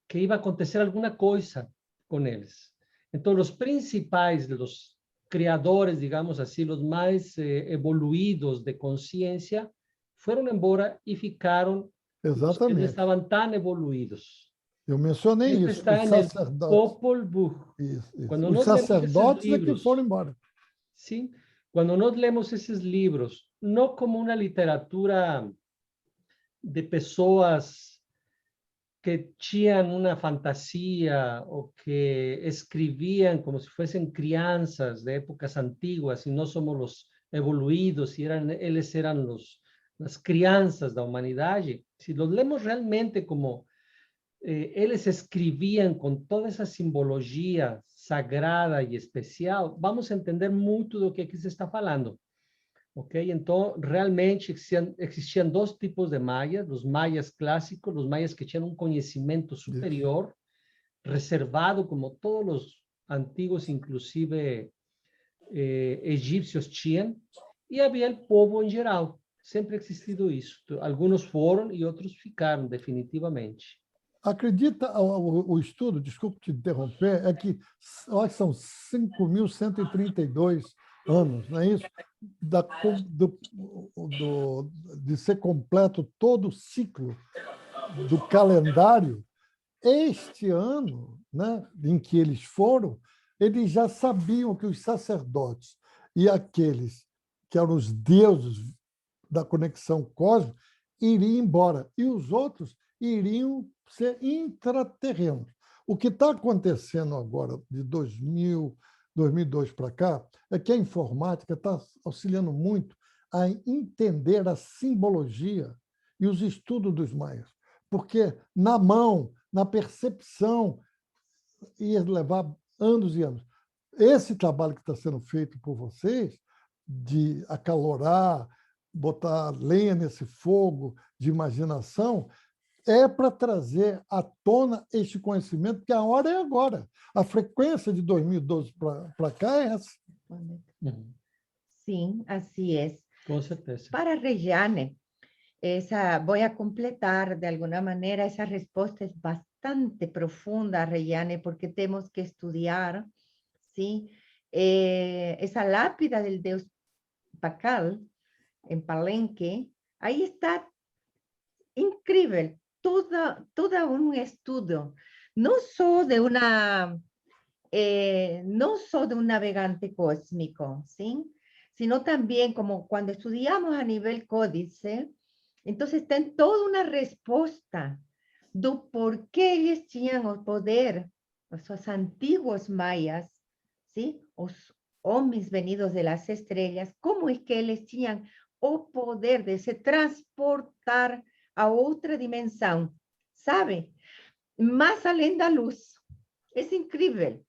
que iba a acontecer alguma coisa com eles. Então, os principais, os criadores, digamos assim, os mais evoluídos de consciência, foram embora e ficaram os que não estavam tão evoluídos. Eu mencionei isso. Está Os no sacerdotes. Popol Vuh. Isso. Quando Os nós sacerdotes lemos é que foram embora. Sim. Quando nós lemos esses livros, não como uma literatura de pessoas que tinham uma fantasia ou que escreviam como se fossem crianças de épocas antiguas e nós somos os evoluídos e eles eram as crianças da humanidade, se los lemos realmente como eles escreviam com toda essa simbologia sagrada e especial, vamos entender muito do que aqui se está falando. Ok? Então, realmente existiam 2 tipos de maias, os maias clássicos, os maias que tinham um conhecimento superior, reservado como todos os antigos, inclusive egípcios tinham, e havia o povo em geral. Sempre existido isso. Alguns foram e outros ficaram, definitivamente. Acredita, o estudo, desculpe te interromper, é que eu acho que são 5.132 anos, não é isso? De ser completo todo o ciclo do calendário. Este ano, né, em que eles foram, eles já sabiam que os sacerdotes e aqueles que eram os deuses da conexão cósmica iriam embora, e os outros iriam ser intraterrenos. O que está acontecendo agora, de 2002 para cá, é que a informática está auxiliando muito a entender a simbologia e os estudos dos maias, porque na mão, na percepção, ia levar anos e anos. Esse trabalho que está sendo feito por vocês, de acalorar, botar lenha nesse fogo de imaginação, é para trazer à tona este conhecimento, que a hora é agora. A frequência de 2012 para cá é essa. Sim, assim é. Com certeza. Para Rejane, vou completar de alguma maneira, essa resposta é bastante profunda, Rejane, porque temos que estudar, sim, essa lápida del Deus Pacal, em Palenque, aí está incrível, todo um estudo, não só de um navegante cósmico, sim, sino também como quando estudamos a nível códice, então tem toda uma resposta do porquê eles tinham o poder, os antigos maias, sim, os homens venidos de las estrelas, como é que eles tinham o poder de se transportar a outra dimensão, sabe? Mais além da luz. É incrível.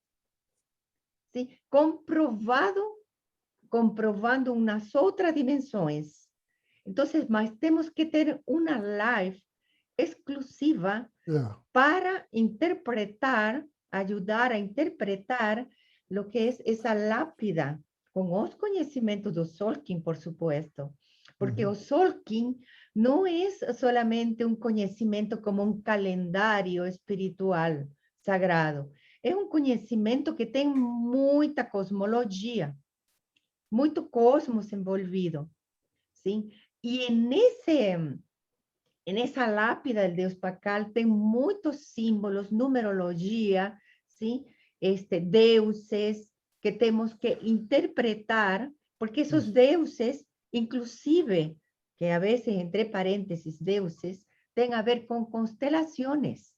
Sim? Comprovando umas outras dimensões. Então, mas temos que ter uma live exclusiva para interpretar ajudar a interpretar lo que es esa lápida, com os conhecimentos do Solkin, por supuesto, porque o Solkin não é solamente um conhecimento como um calendário espiritual sagrado, é um conhecimento que tem muita cosmologia, muito cosmos envolvido, sim? E nessa lápida do Deus Pacal tem muitos símbolos, numerologia, sim? Deuses que temos que interpretar, porque esos deuses, inclusive, que a veces, entre parênteses, deuses, tem a ver com constelações.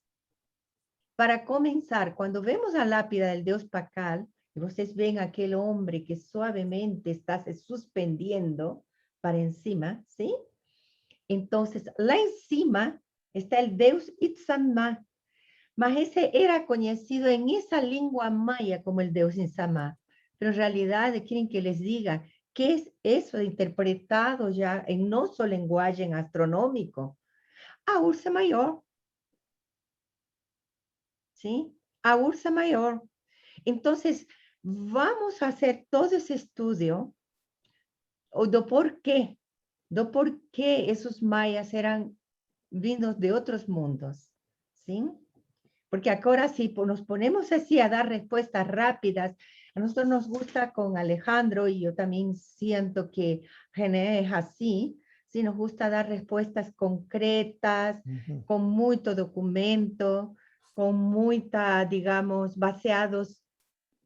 Para começar, quando vemos a lápida del Deus Pacal, e vocês veem aquele homem que suavemente está se suspendiendo para encima, ¿sí? Entonces, lá em cima está el Deus Itzamá, mas ese era conocido en esa lengua maya como el Deus Itzamá. Pero en realidad, quieren que les diga qué es eso interpretado ya en nuestro lenguaje astronómico. A Ursa Mayor. ¿Sí? A Ursa Mayor. Entonces, vamos a hacer todo ese estudio do por qué esos mayas eran vindos de otros mundos. ¿Sí? Porque ahora si nos ponemos así a dar respuestas rápidas, a nosotros nos gusta con Alejandro, y yo también siento que René es así, ¿sí? Nos gusta dar respuestas concretas, con mucho documento, con mucha, digamos, baseados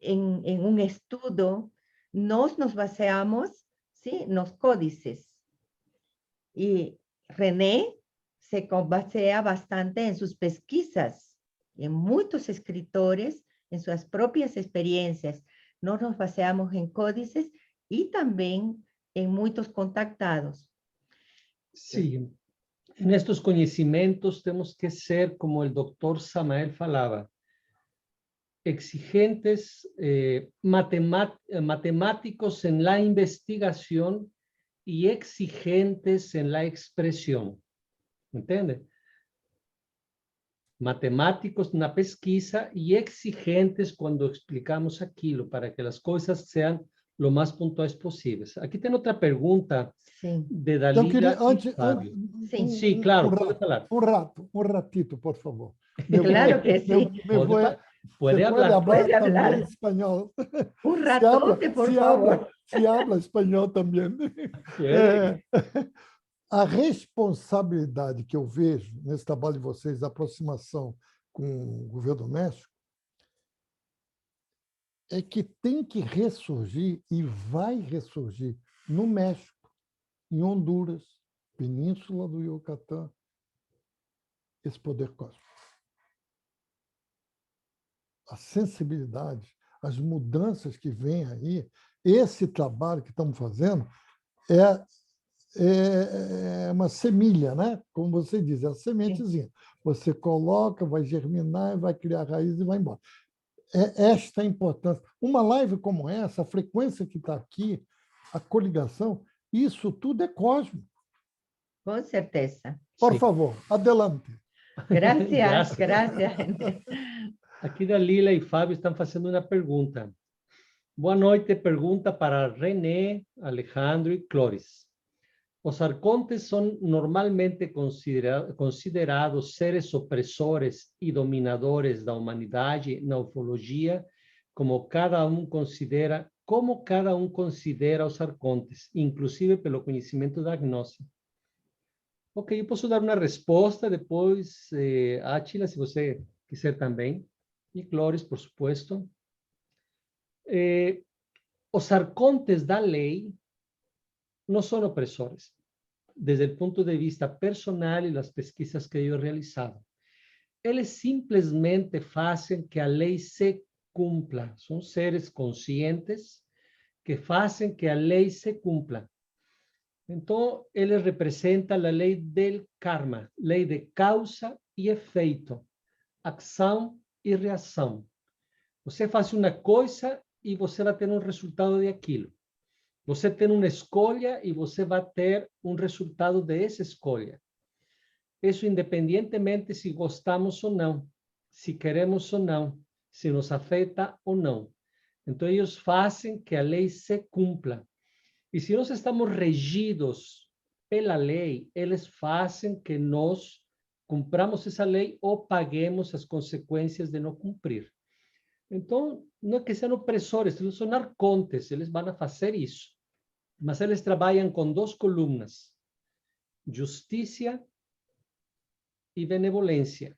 en un estudio. Nos baseamos, ¿sí? En los códices. Y René se basea bastante en sus pesquisas, en muchos escritores, en sus propias experiencias. No nos baseamos en códices y también en muchos contactados. Sí, en estos conhecimentos temos que ser, como el doctor Samael falava, exigentes, matemáticos en la investigación y exigentes en la expresión. ¿Entende? Matemáticos na pesquisa y exigentes cuando explicamos aquilo, para que las cosas sean lo más puntuales posibles. Aquí tengo otra pregunta de Dalila. Eu queria, Sí, claro, pode falar. Um ratito, por favor. Claro que sí. Puede hablar también español. Un ratote, por favor. Se habla espanhol também. A responsabilidade que eu vejo nesse trabalho de vocês, da aproximação com o governo do México, é que tem que ressurgir e vai ressurgir no México, em Honduras, Península do Yucatán, esse poder cósmico. A sensibilidade, as mudanças que vêm aí, esse trabalho que estamos fazendo é uma semilha, né? Como você diz, é a sementezinha. Você coloca, vai germinar, vai criar raiz e vai embora. É esta a importância. Uma live como essa, a frequência que está aqui, a coligação, isso tudo é cósmico. Com certeza. Por favor, adelante. Gracias. Aqui Dalila e Fábio estão fazendo uma pergunta. Boa noite, pergunta para René, Alejandro e Cloris. Os arcontes são normalmente considerados seres opressores e dominadores da humanidade na ufologia, como cada um considera os arcontes, inclusive pelo conhecimento da gnose. Ok, eu posso dar uma resposta, depois, Átila, se você quiser também, e Cloris, por supuesto. Os arcontes da lei não são opressores, desde o ponto de vista personal e das pesquisas que eu he realizado. Eles simplesmente fazem que a lei se cumpla. São seres conscientes que fazem que a lei se cumpla. Então, eles representam a lei del karma, lei de causa e efeito, ação e reação. Você faz uma coisa e você vai ter um resultado de aquilo. Você tem uma escolha e você vai ter um resultado dessa escolha. Isso independentemente se gostamos ou não, se queremos ou não, se nos afeta ou não. Então, eles fazem que a lei se cumpra. E se nós estamos regidos pela lei, eles fazem que nós cumpramos essa lei ou paguemos as consequências de não cumprir. Então, não é que sejam opressores, eles são arcontes, eles vão fazer isso. Mas eles trabalham com 2 colunas: justiça e benevolência.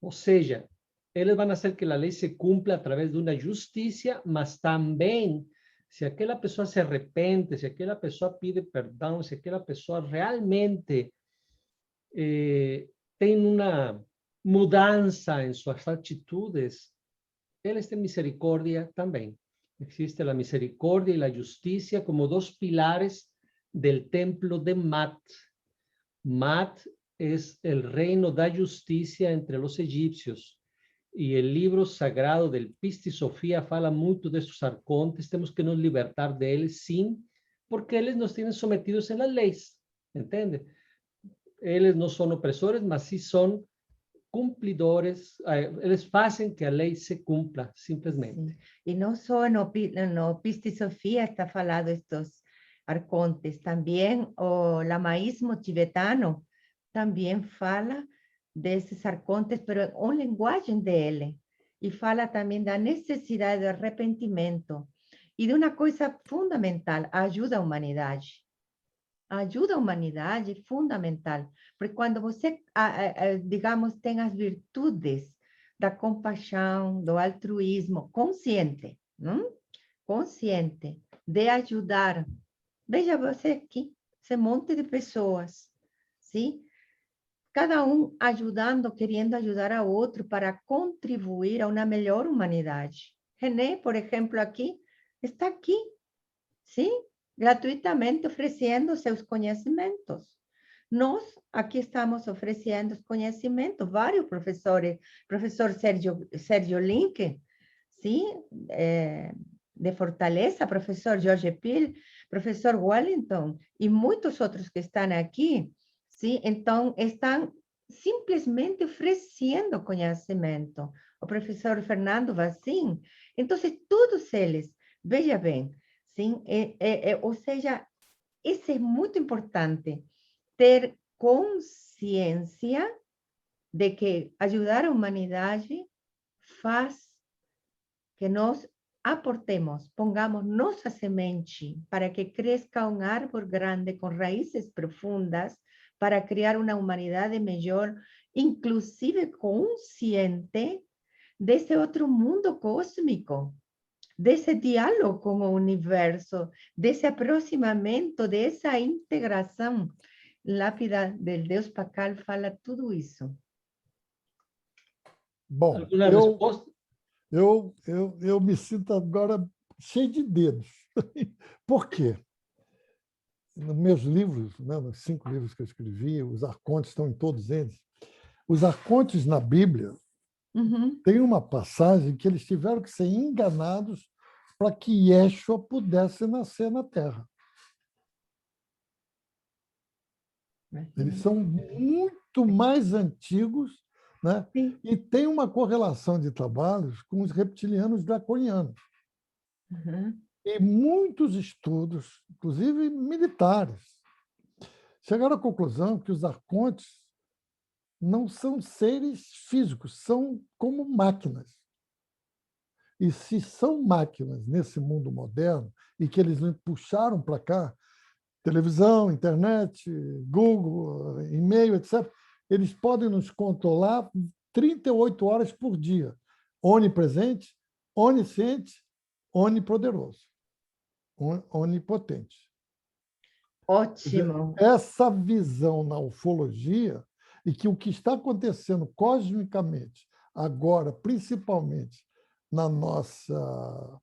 Ou seja, eles vão fazer que a lei se cumpra através de uma justiça, mas também, se aquela pessoa se arrepende, se aquela pessoa pede perdão, se aquela pessoa realmente tem uma mudança em suas atitudes, eles têm misericórdia também. Existe a misericórdia e a justiça como 2 pilares del templo de Mat. Mat es el reino da justicia entre los egipcios. Y el libro sagrado del Pista y Sofía fala mucho de estos arcontes. Tenemos que nos libertar de ellos, sim, porque eles nos tienen sometidos en las leyes. ¿Entiende? Eles no son opresores, mas sí son cumplidores. Eles fazem que a lei se cumpra, simplesmente. Sim. E não só no Pista e Sofia está falado estes arcontes, também o lamaísmo tibetano também fala desses arcontes, mas em linguagem dele. E fala também da necessidade de arrependimento e de uma coisa fundamental, a ajuda à humanidade. A ajuda à humanidade é fundamental, porque quando você, digamos, tem as virtudes da compaixão, do altruísmo, consciente, não? Consciente de ajudar. Veja você aqui, esse monte de pessoas, sim? Cada um ajudando, querendo ajudar a outro para contribuir a uma melhor humanidade. René, por exemplo, aqui, está aqui, sim? Gratuitamente oferecendo seus conhecimentos. Nós aqui estamos oferecendo os conhecimentos, vários professores, professor Sérgio Link, sim, de Fortaleza, professor Jorge Pil, professor Wellington, e muitos outros que estão aqui, sim, então estão simplesmente oferecendo conhecimento. O professor Fernando Vazim, então todos eles, veja bem, sim, ou seja, isso é muito importante, ter consciência de que ajudar a humanidade faz que nós aportemos, pongamos nossa semente para que cresça um árvore grande com raízes profundas para criar uma humanidade melhor, inclusive consciente desse outro mundo cósmico, desse diálogo com o universo, desse aproximamento, dessa integração. Lápida del Deus Pacal fala tudo isso. Bom, Alguma resposta? eu me sinto agora cheio de dedos. Por quê? Nos meus livros, né, nos 5 livros que eu escrevi, os arcontes estão em todos eles. Os arcontes na Bíblia, tem uma passagem que eles tiveram que ser enganados para que Yeshua pudesse nascer na Terra. Eles são muito mais antigos, né? E tem uma correlação de trabalhos com os reptilianos draconianos. E muitos estudos, inclusive militares, chegaram à conclusão que os arcontes não são seres físicos, são como máquinas. E se são máquinas nesse mundo moderno e que eles puxaram para cá, televisão, internet, Google, e-mail, etc., eles podem nos controlar 38 horas por dia. Onipresente, onisciente, onipoderoso, onipotente. Ótimo. Essa visão na ufologia e que o que está acontecendo cosmicamente agora, principalmente na nossa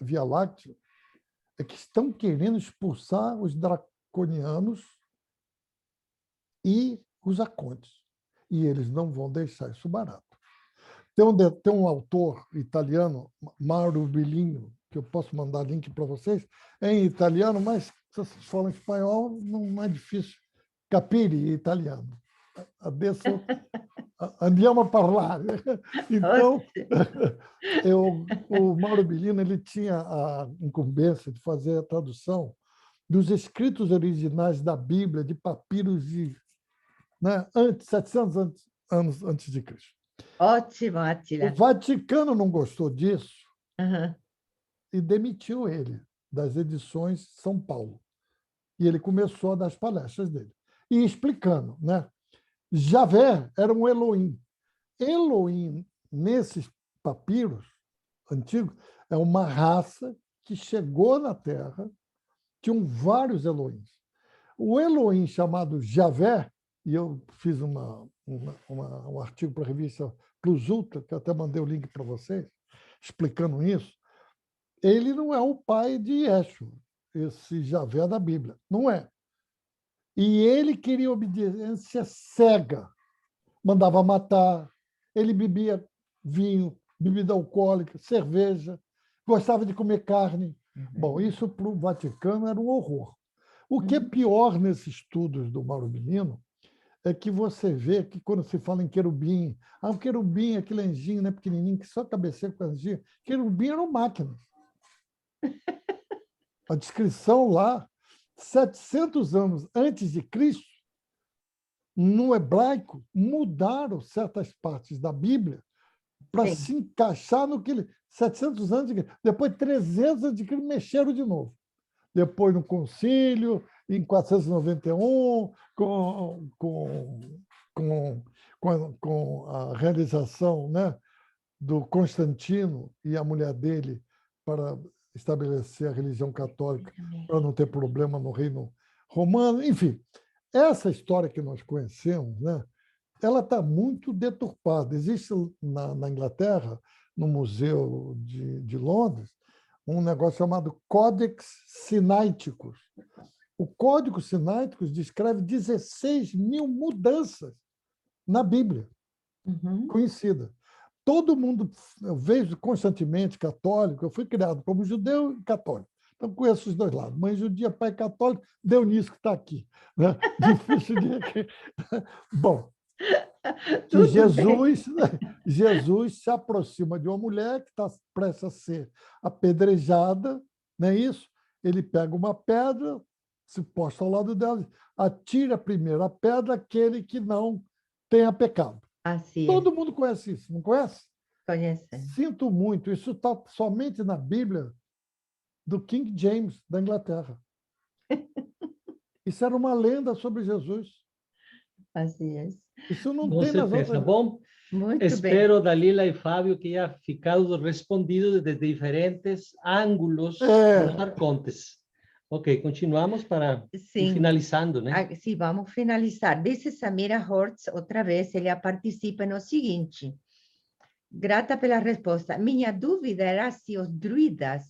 Via Láctea, é que estão querendo expulsar os draconianos e os arcontes. E eles não vão deixar isso barato. Tem um autor italiano, Mauro Bilinho, que eu posso mandar link para vocês, é em italiano, mas se vocês falam espanhol, não é difícil. Capire italiano. Adesso andiamo a parlare. Então, o Mauro Bilino ele tinha a incumbência de fazer a tradução dos escritos originais da Bíblia, de papiros de 700 anos antes de Cristo. Ótimo, O Átila. Vaticano não gostou disso Aham. e demitiu ele das edições São Paulo. E ele começou a dar as palestras dele. E explicando, né? Javé era um Elohim. Elohim, nesses papiros antigos, é uma raça que chegou na Terra, tinham vários Elohims. O Elohim chamado Javé, e eu fiz um artigo para a revista Plus Ultra, que eu até mandei o link para vocês, explicando isso, ele não é o pai de Yeshua, esse Javé da Bíblia. Não é. E ele queria obediência cega. Mandava matar, ele bebia vinho, bebida alcoólica, cerveja, gostava de comer carne. Bom, isso para o Vaticano era um horror. O que é pior nesses estudos do Mauro Bilino é que você vê que quando se fala em querubim, o querubim é aquele anjinho, né, pequenininho, que só cabeceia com anjinho. Querubim eram máquinas. A descrição lá, 700 anos antes de Cristo, no hebraico, mudaram certas partes da Bíblia para se encaixar no que ele... 700 anos de Cristo. Depois, 300 anos de Cristo, mexeram de novo. Depois, no concílio, em 491, com a realização, né, do Constantino e a mulher dele para estabelecer a religião católica, para não ter problema no reino romano. Enfim, essa história que nós conhecemos, né, ela está muito deturpada. Existe na Inglaterra, no Museu de Londres, um negócio chamado Codex Sinaiticus. O Código Sinaiticus descreve 16 mil mudanças na Bíblia, conhecida. Todo mundo, eu vejo constantemente católico, eu fui criado como judeu e católico. Então, conheço os dois lados. Mãe judia, pai católico, deu nisso que está aqui. Né? Difícil de... Bom, que Jesus se aproxima de uma mulher que está prestes a ser apedrejada, não é isso? Ele pega uma pedra, se posta ao lado dela, atira a primeira pedra aquele que não tenha pecado. Assim Todo mundo conhece isso, não conhece? Conhece. Sinto muito, isso está somente na Bíblia do King James, da Inglaterra. Isso era uma lenda sobre Jesus. Assim é. Isso não Com tem nas certeza. outras... Bom, Muito espero, Dalila e Fábio, que haya ficado respondido desde diferentes ângulos nos arcontes. Ok, continuamos para ir finalizando, né? Sim, vamos finalizar. Dice Samira Hortz, outra vez, ela participa no seguinte. Grata pela resposta. Minha dúvida era se os druidas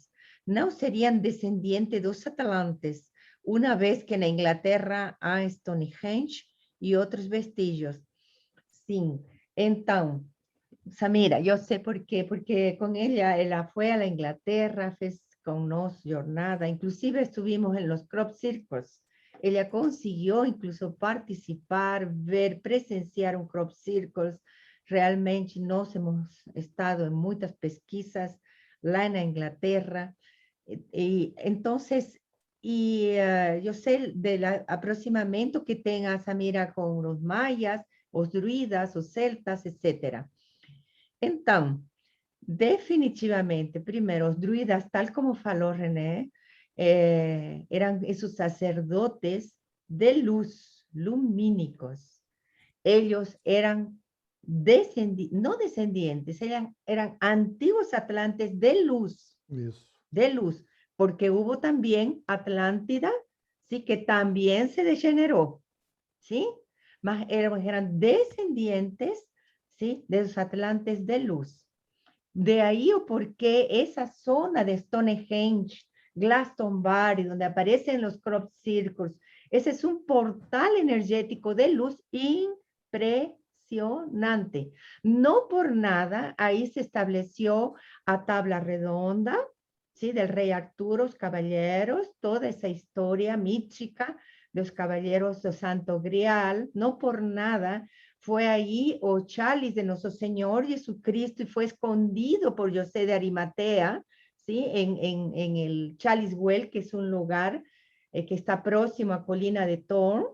não seriam descendentes dos atlantes, uma vez que na Inglaterra há Stonehenge e outros vestígios. Sim, então, Samira, eu sei por quê, porque com ela foi à Inglaterra, fez com nós jornada, inclusive estivemos em los crop circles. Ela conseguiu incluso participar, ver, presenciar um crop circles. Realmente nós hemos estado em muitas pesquisas lá na Inglaterra. E então, eu sei do aproximamento que tem a Samira com os maias, os druidas, os celtas, etc. Então, definitivamente, primeiro, os druidas, tal como falou René, eram esses sacerdotes de luz, lumínicos. Eles eram no descendientes, eran antiguos atlantes de luz. Isso. De luz, porque hubo también Atlántida, sí, que también se degeneró, ¿sí? Mas eran descendientes, ¿sí? De los atlantes de luz. De ahí o por qué esa zona de Stonehenge, Glastonbury, donde aparecen los crop circles, ese es un portal energético de luz impresionante. No por nada, ahí se estableció a tabla redonda, ¿sí? Del rey Arturo, los caballeros, toda esa historia mística los caballeros do Santo Grial, no por nada fue ahí o cáliz de nuestro Señor Jesucristo y fue escondido por José de Arimatea, ¿sí? En el Chalice Well, que es un lugar que está próximo a Colina de Thorn.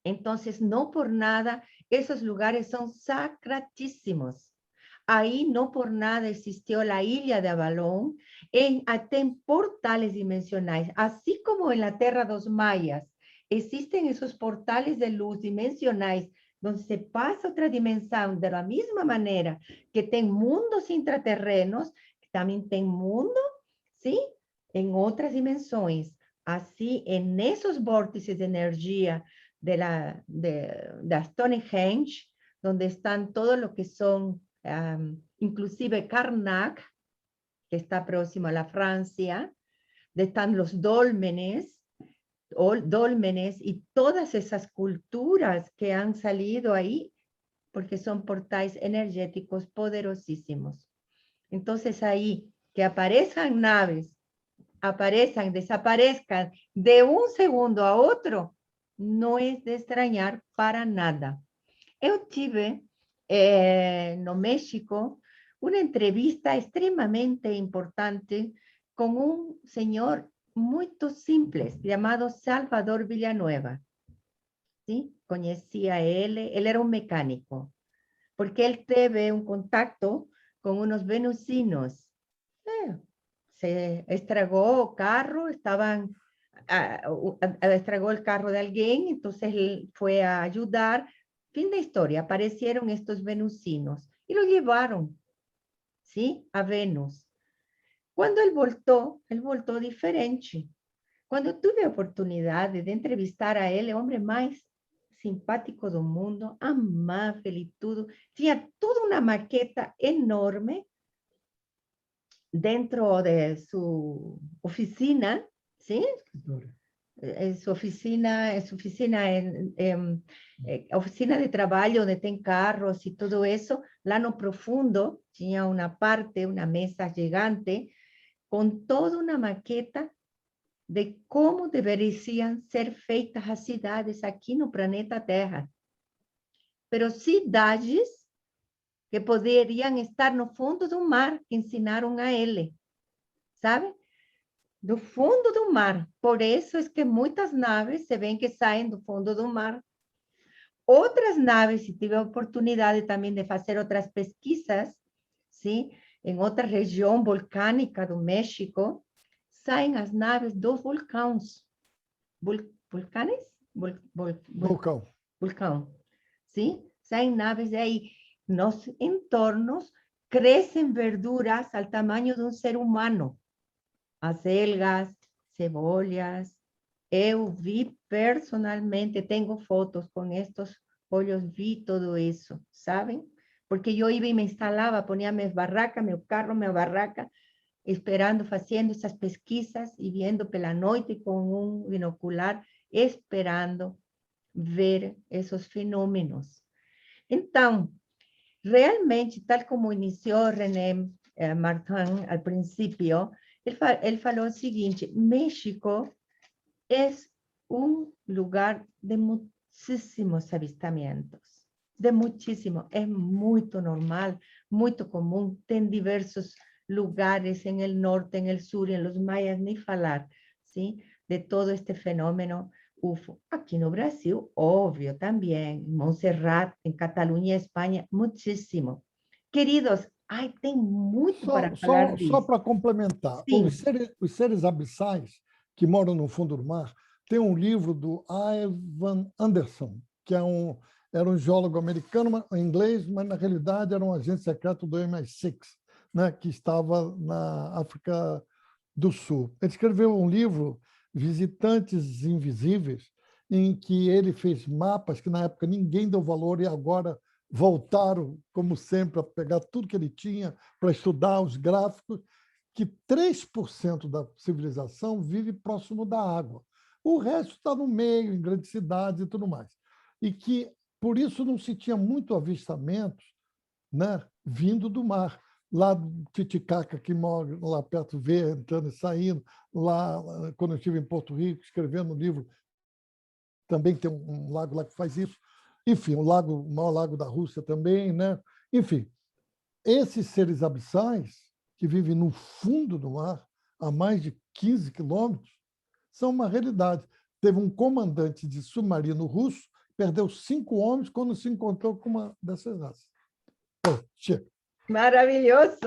Entonces, no por nada, esos lugares son sacratísimos. Ahí no por nada existió la isla de Avalón, hasta en portales dimensionales, así como en la Tierra dos Mayas, existen esos portales de luz dimensionales donde se pasa otra dimensión de la misma manera que ten mundos intraterrenos, también ten mundo, ¿sí? En otras dimensiones. Así, en esos vórtices de energía de Stonehenge, donde están todo lo que son, inclusive Karnak, que está próximo a la Francia, donde están los dólmenes y todas esas culturas que han salido ahí, porque son portales energéticos poderosísimos. Entonces ahí, que aparezcan naves, desaparezcan de un segundo a otro, no es de extrañar para nada. Eu tive, no México, una entrevista extremadamente importante con un señor muy simple, llamado Salvador Villanueva. ¿Sí? Conocía a él era un mecánico, porque él tuvo un contacto con unos venusinos. Se estragó el carro, estragó el carro de alguien, entonces él fue a ayudar. Fin de historia, aparecieron estos venusinos y lo llevaron, ¿sí? A Venus. Cuando él voltó diferente. Cuando tuve oportunidad de entrevistar a él, el hombre más simpático del mundo, amável y todo, tenía toda una maqueta enorme dentro de su oficina, ¿sí? Su oficina de trabajo donde tem carros y todo eso, lá no profundo, tenía una parte, una mesa gigante, con toda una maqueta de cómo deberían ser feitas as cidades aqui no planeta Terra. Pero cidades que poderiam estar no fundo do mar, que ensinaram a ele, sabe? Do fundo do mar. Por isso é que muitas naves se ven que saem do fundo do mar. Outras naves, se tive a oportunidade também de fazer outras pesquisas, sim, em outra região volcânica do México, saem as naves dos vulcões. Vulcões? Vulcão. Vulcão. Sim? Saem naves de aí. Nos entornos crescem verduras ao tamanho de um ser humano. Acelgas, cebollas. Eu vi personalmente, tenho fotos com estes olhos, vi todo isso, sabem? Porque eu ia e me instalava, ponia minhas barracas, meu carro, minha barraca, esperando, fazendo essas pesquisas e vendo pela noite com um binocular, esperando ver esses fenômenos. Então, realmente, tal como iniciou René Martin al princípio, ele falou o seguinte: México é um lugar de muitíssimos avistamentos, de muitíssimo, é muito normal, muito comum, tem diversos lugares en el norte, en el sur, en los mayas, ni falar, ¿sí? De todo este fenómeno UFO. Aquí no Brasil, obvio, también, en Montserrat, en Cataluña, España, muchísimo. Queridos, ai, tem muito para falar disso. Só para complementar, os seres abissais que moram no fundo do mar, tem um livro do Ivan Anderson, que era um geólogo americano, em inglês, mas na realidade era um agente secreto do MI6, né, que estava na África do Sul. Ele escreveu um livro, Visitantes Invisíveis, em que ele fez mapas que na época ninguém deu valor e agora voltaram, como sempre, a pegar tudo que ele tinha para estudar os gráficos, que 3% da civilização vive próximo da água. O resto está no meio, em grandes cidades e tudo mais. E que, por isso, não se tinha muito avistamentos, né, vindo do mar. Lá do Titicaca, que mora lá perto, vê entrando e saindo. Lá, quando eu estive em Porto Rico, escrevendo um livro também tem um lago lá que faz isso. Enfim, o maior lago da Rússia também, né? Enfim, esses seres abissais que vivem no fundo do mar, a mais de 15 quilômetros, são uma realidade. Teve um comandante de submarino russo, perdeu 5 homens quando se encontrou com uma dessas raças. Chega. Maravilhoso.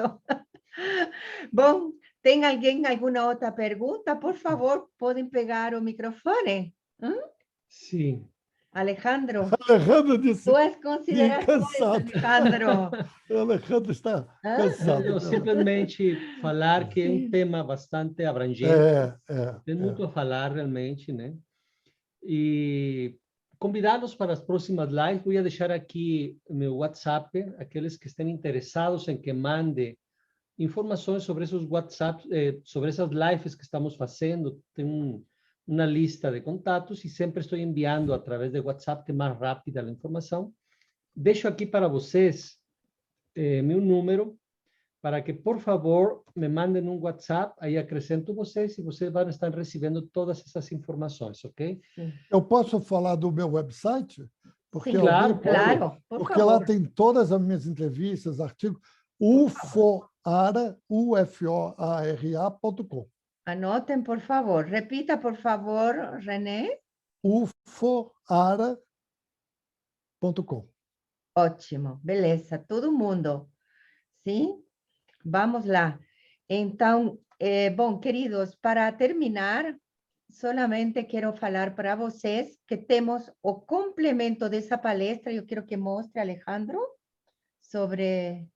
Bom, tem alguém, alguma outra pergunta? Por favor, podem pegar o microfone. Sí. Alejandro, Alejandro disse, suas considerações, cansado. Alejandro. o Alejandro está cansado. Eu simplesmente falar que é um Sim. tema bastante abrangente. Tem É. muito a falar realmente, né? E convidá-los para as próximas lives. Vou deixar aqui meu WhatsApp, aqueles que estén interessados em que mande informações sobre esses WhatsApp, sobre essas lives que estamos fazendo. Tem uma lista de contatos e sempre estou enviando através de WhatsApp, que é mais rápida a informação. Deixo aqui para vocês meu número, para que, por favor, me mandem um WhatsApp, aí acrescento vocês e vocês vão estar recebendo todas essas informações, ok? Eu posso falar do meu website? Porque Sim, claro, claro, por porque favor. lá tem todas as minhas entrevistas, artigos, ufoara.com. Anotem, por favor. Repita, por favor, René. ufoara.com. Ótimo, beleza. Todo mundo. Sim? Vamos lá. Então, bom, queridos, para terminar, solamente quero falar para vocês que temos o complemento dessa palestra. Eu quero que mostre, Alejandro, sobre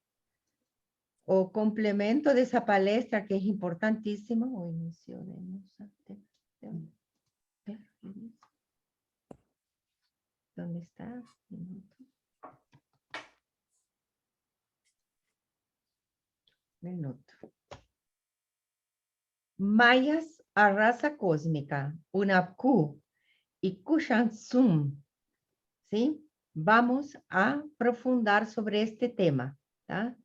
o complemento dessa palestra, que é importantíssimo. O início de nossa... ¿Dónde está? Minuto. Mayas, a raza cósmica, Unapku y Kushansum. ¿Sí? Vamos a aprofundar sobre este tema, ¿tá?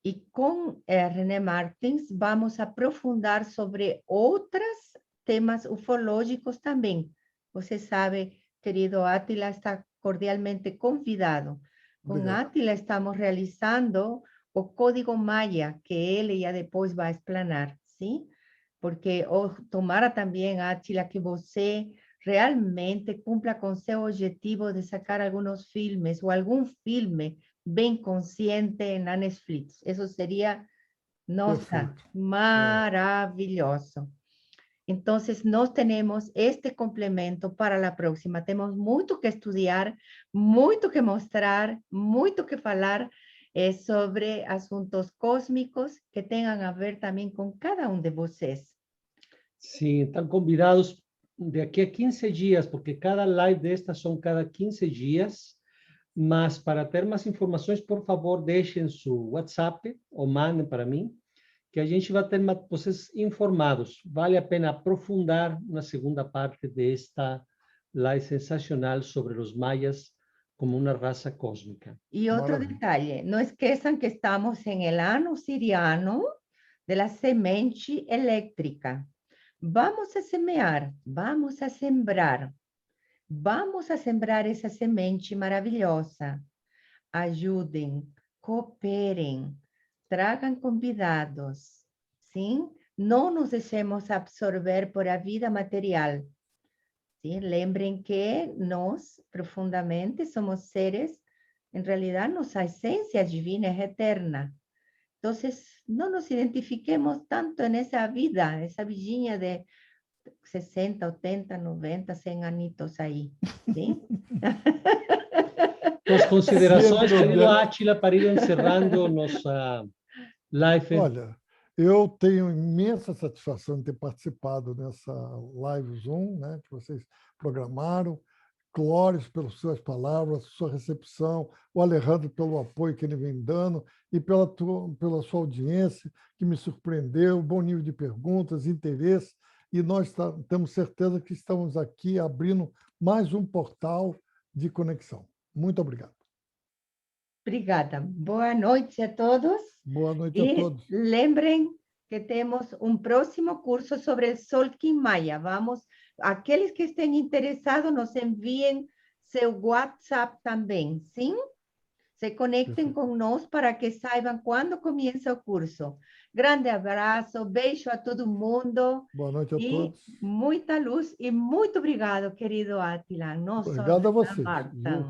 Y con René Martins vamos a aprofundar sobre otros temas ufológicos también. Você sabe, querido Átila, está cordialmente convidado. Con Obrigado. Átila estamos realizando o Código Maya, que ele ya depois vai explanar, ¿sí? Porque tomara também, Átila, que você realmente cumpla com seu objetivo de sacar algunos filmes o algum filme bem consciente na Netflix. Isso seria, nossa, Perfeito. maravilhoso. Então, nós temos este complemento para a próxima. Temos muito que estudar, muito que mostrar, muito que falar sobre assuntos cósmicos que tenham a ver também com cada um de vocês. Sim, estão convidados de aqui a 15 dias, porque cada live destas são cada 15 dias, mas para ter mais informações, por favor, deixem seu WhatsApp ou mandem para mim, que a gente vai ter vocês informados. Vale a pena aprofundar na segunda parte desta live sensacional sobre os maias como uma raça cósmica. E outro Maravilha. detalhe, não esqueçam que estamos em el ano siriano de la semente elétrica. Vamos a semear, vamos a sembrar essa semente maravilhosa. Ajudem, cooperem, tragam convidados, sim? Não nos deixemos absorver por a vida material. Sim? Lembrem que nós, profundamente, somos seres, em realidade, nossa essência divina é eterna. Então, não nos identifiquemos tanto nessa vida, essa vidinha de 60, 80, 90, 100 anitos aí. Sim? As considerações, Sempre querido bem. Átila, para ir encerrando nossa live. Olha, eu tenho imensa satisfação de ter participado dessa live Zoom, né, que vocês programaram. Clóris, pelas suas palavras, sua recepção, o Alejandro pelo apoio que ele vem dando e pela sua audiência, que me surpreendeu, bom nível de perguntas, interesse, e nós temos certeza que estamos aqui abrindo mais um portal de conexão. Muito obrigado. Obrigada. Boa noite a todos. Boa noite E a todos. lembrem que temos um próximo curso sobre o Solkin Maya. Vamos Aqueles que estén interessados, nos enviem seu WhatsApp também, sim? Se conectem conosco para que saibam quando começa o curso. Grande abraço, beijo a todo mundo. Boa noite a E todos. muita luz. E muito obrigado, querido Átila. Nossa, Obrigado a vocês. Marta.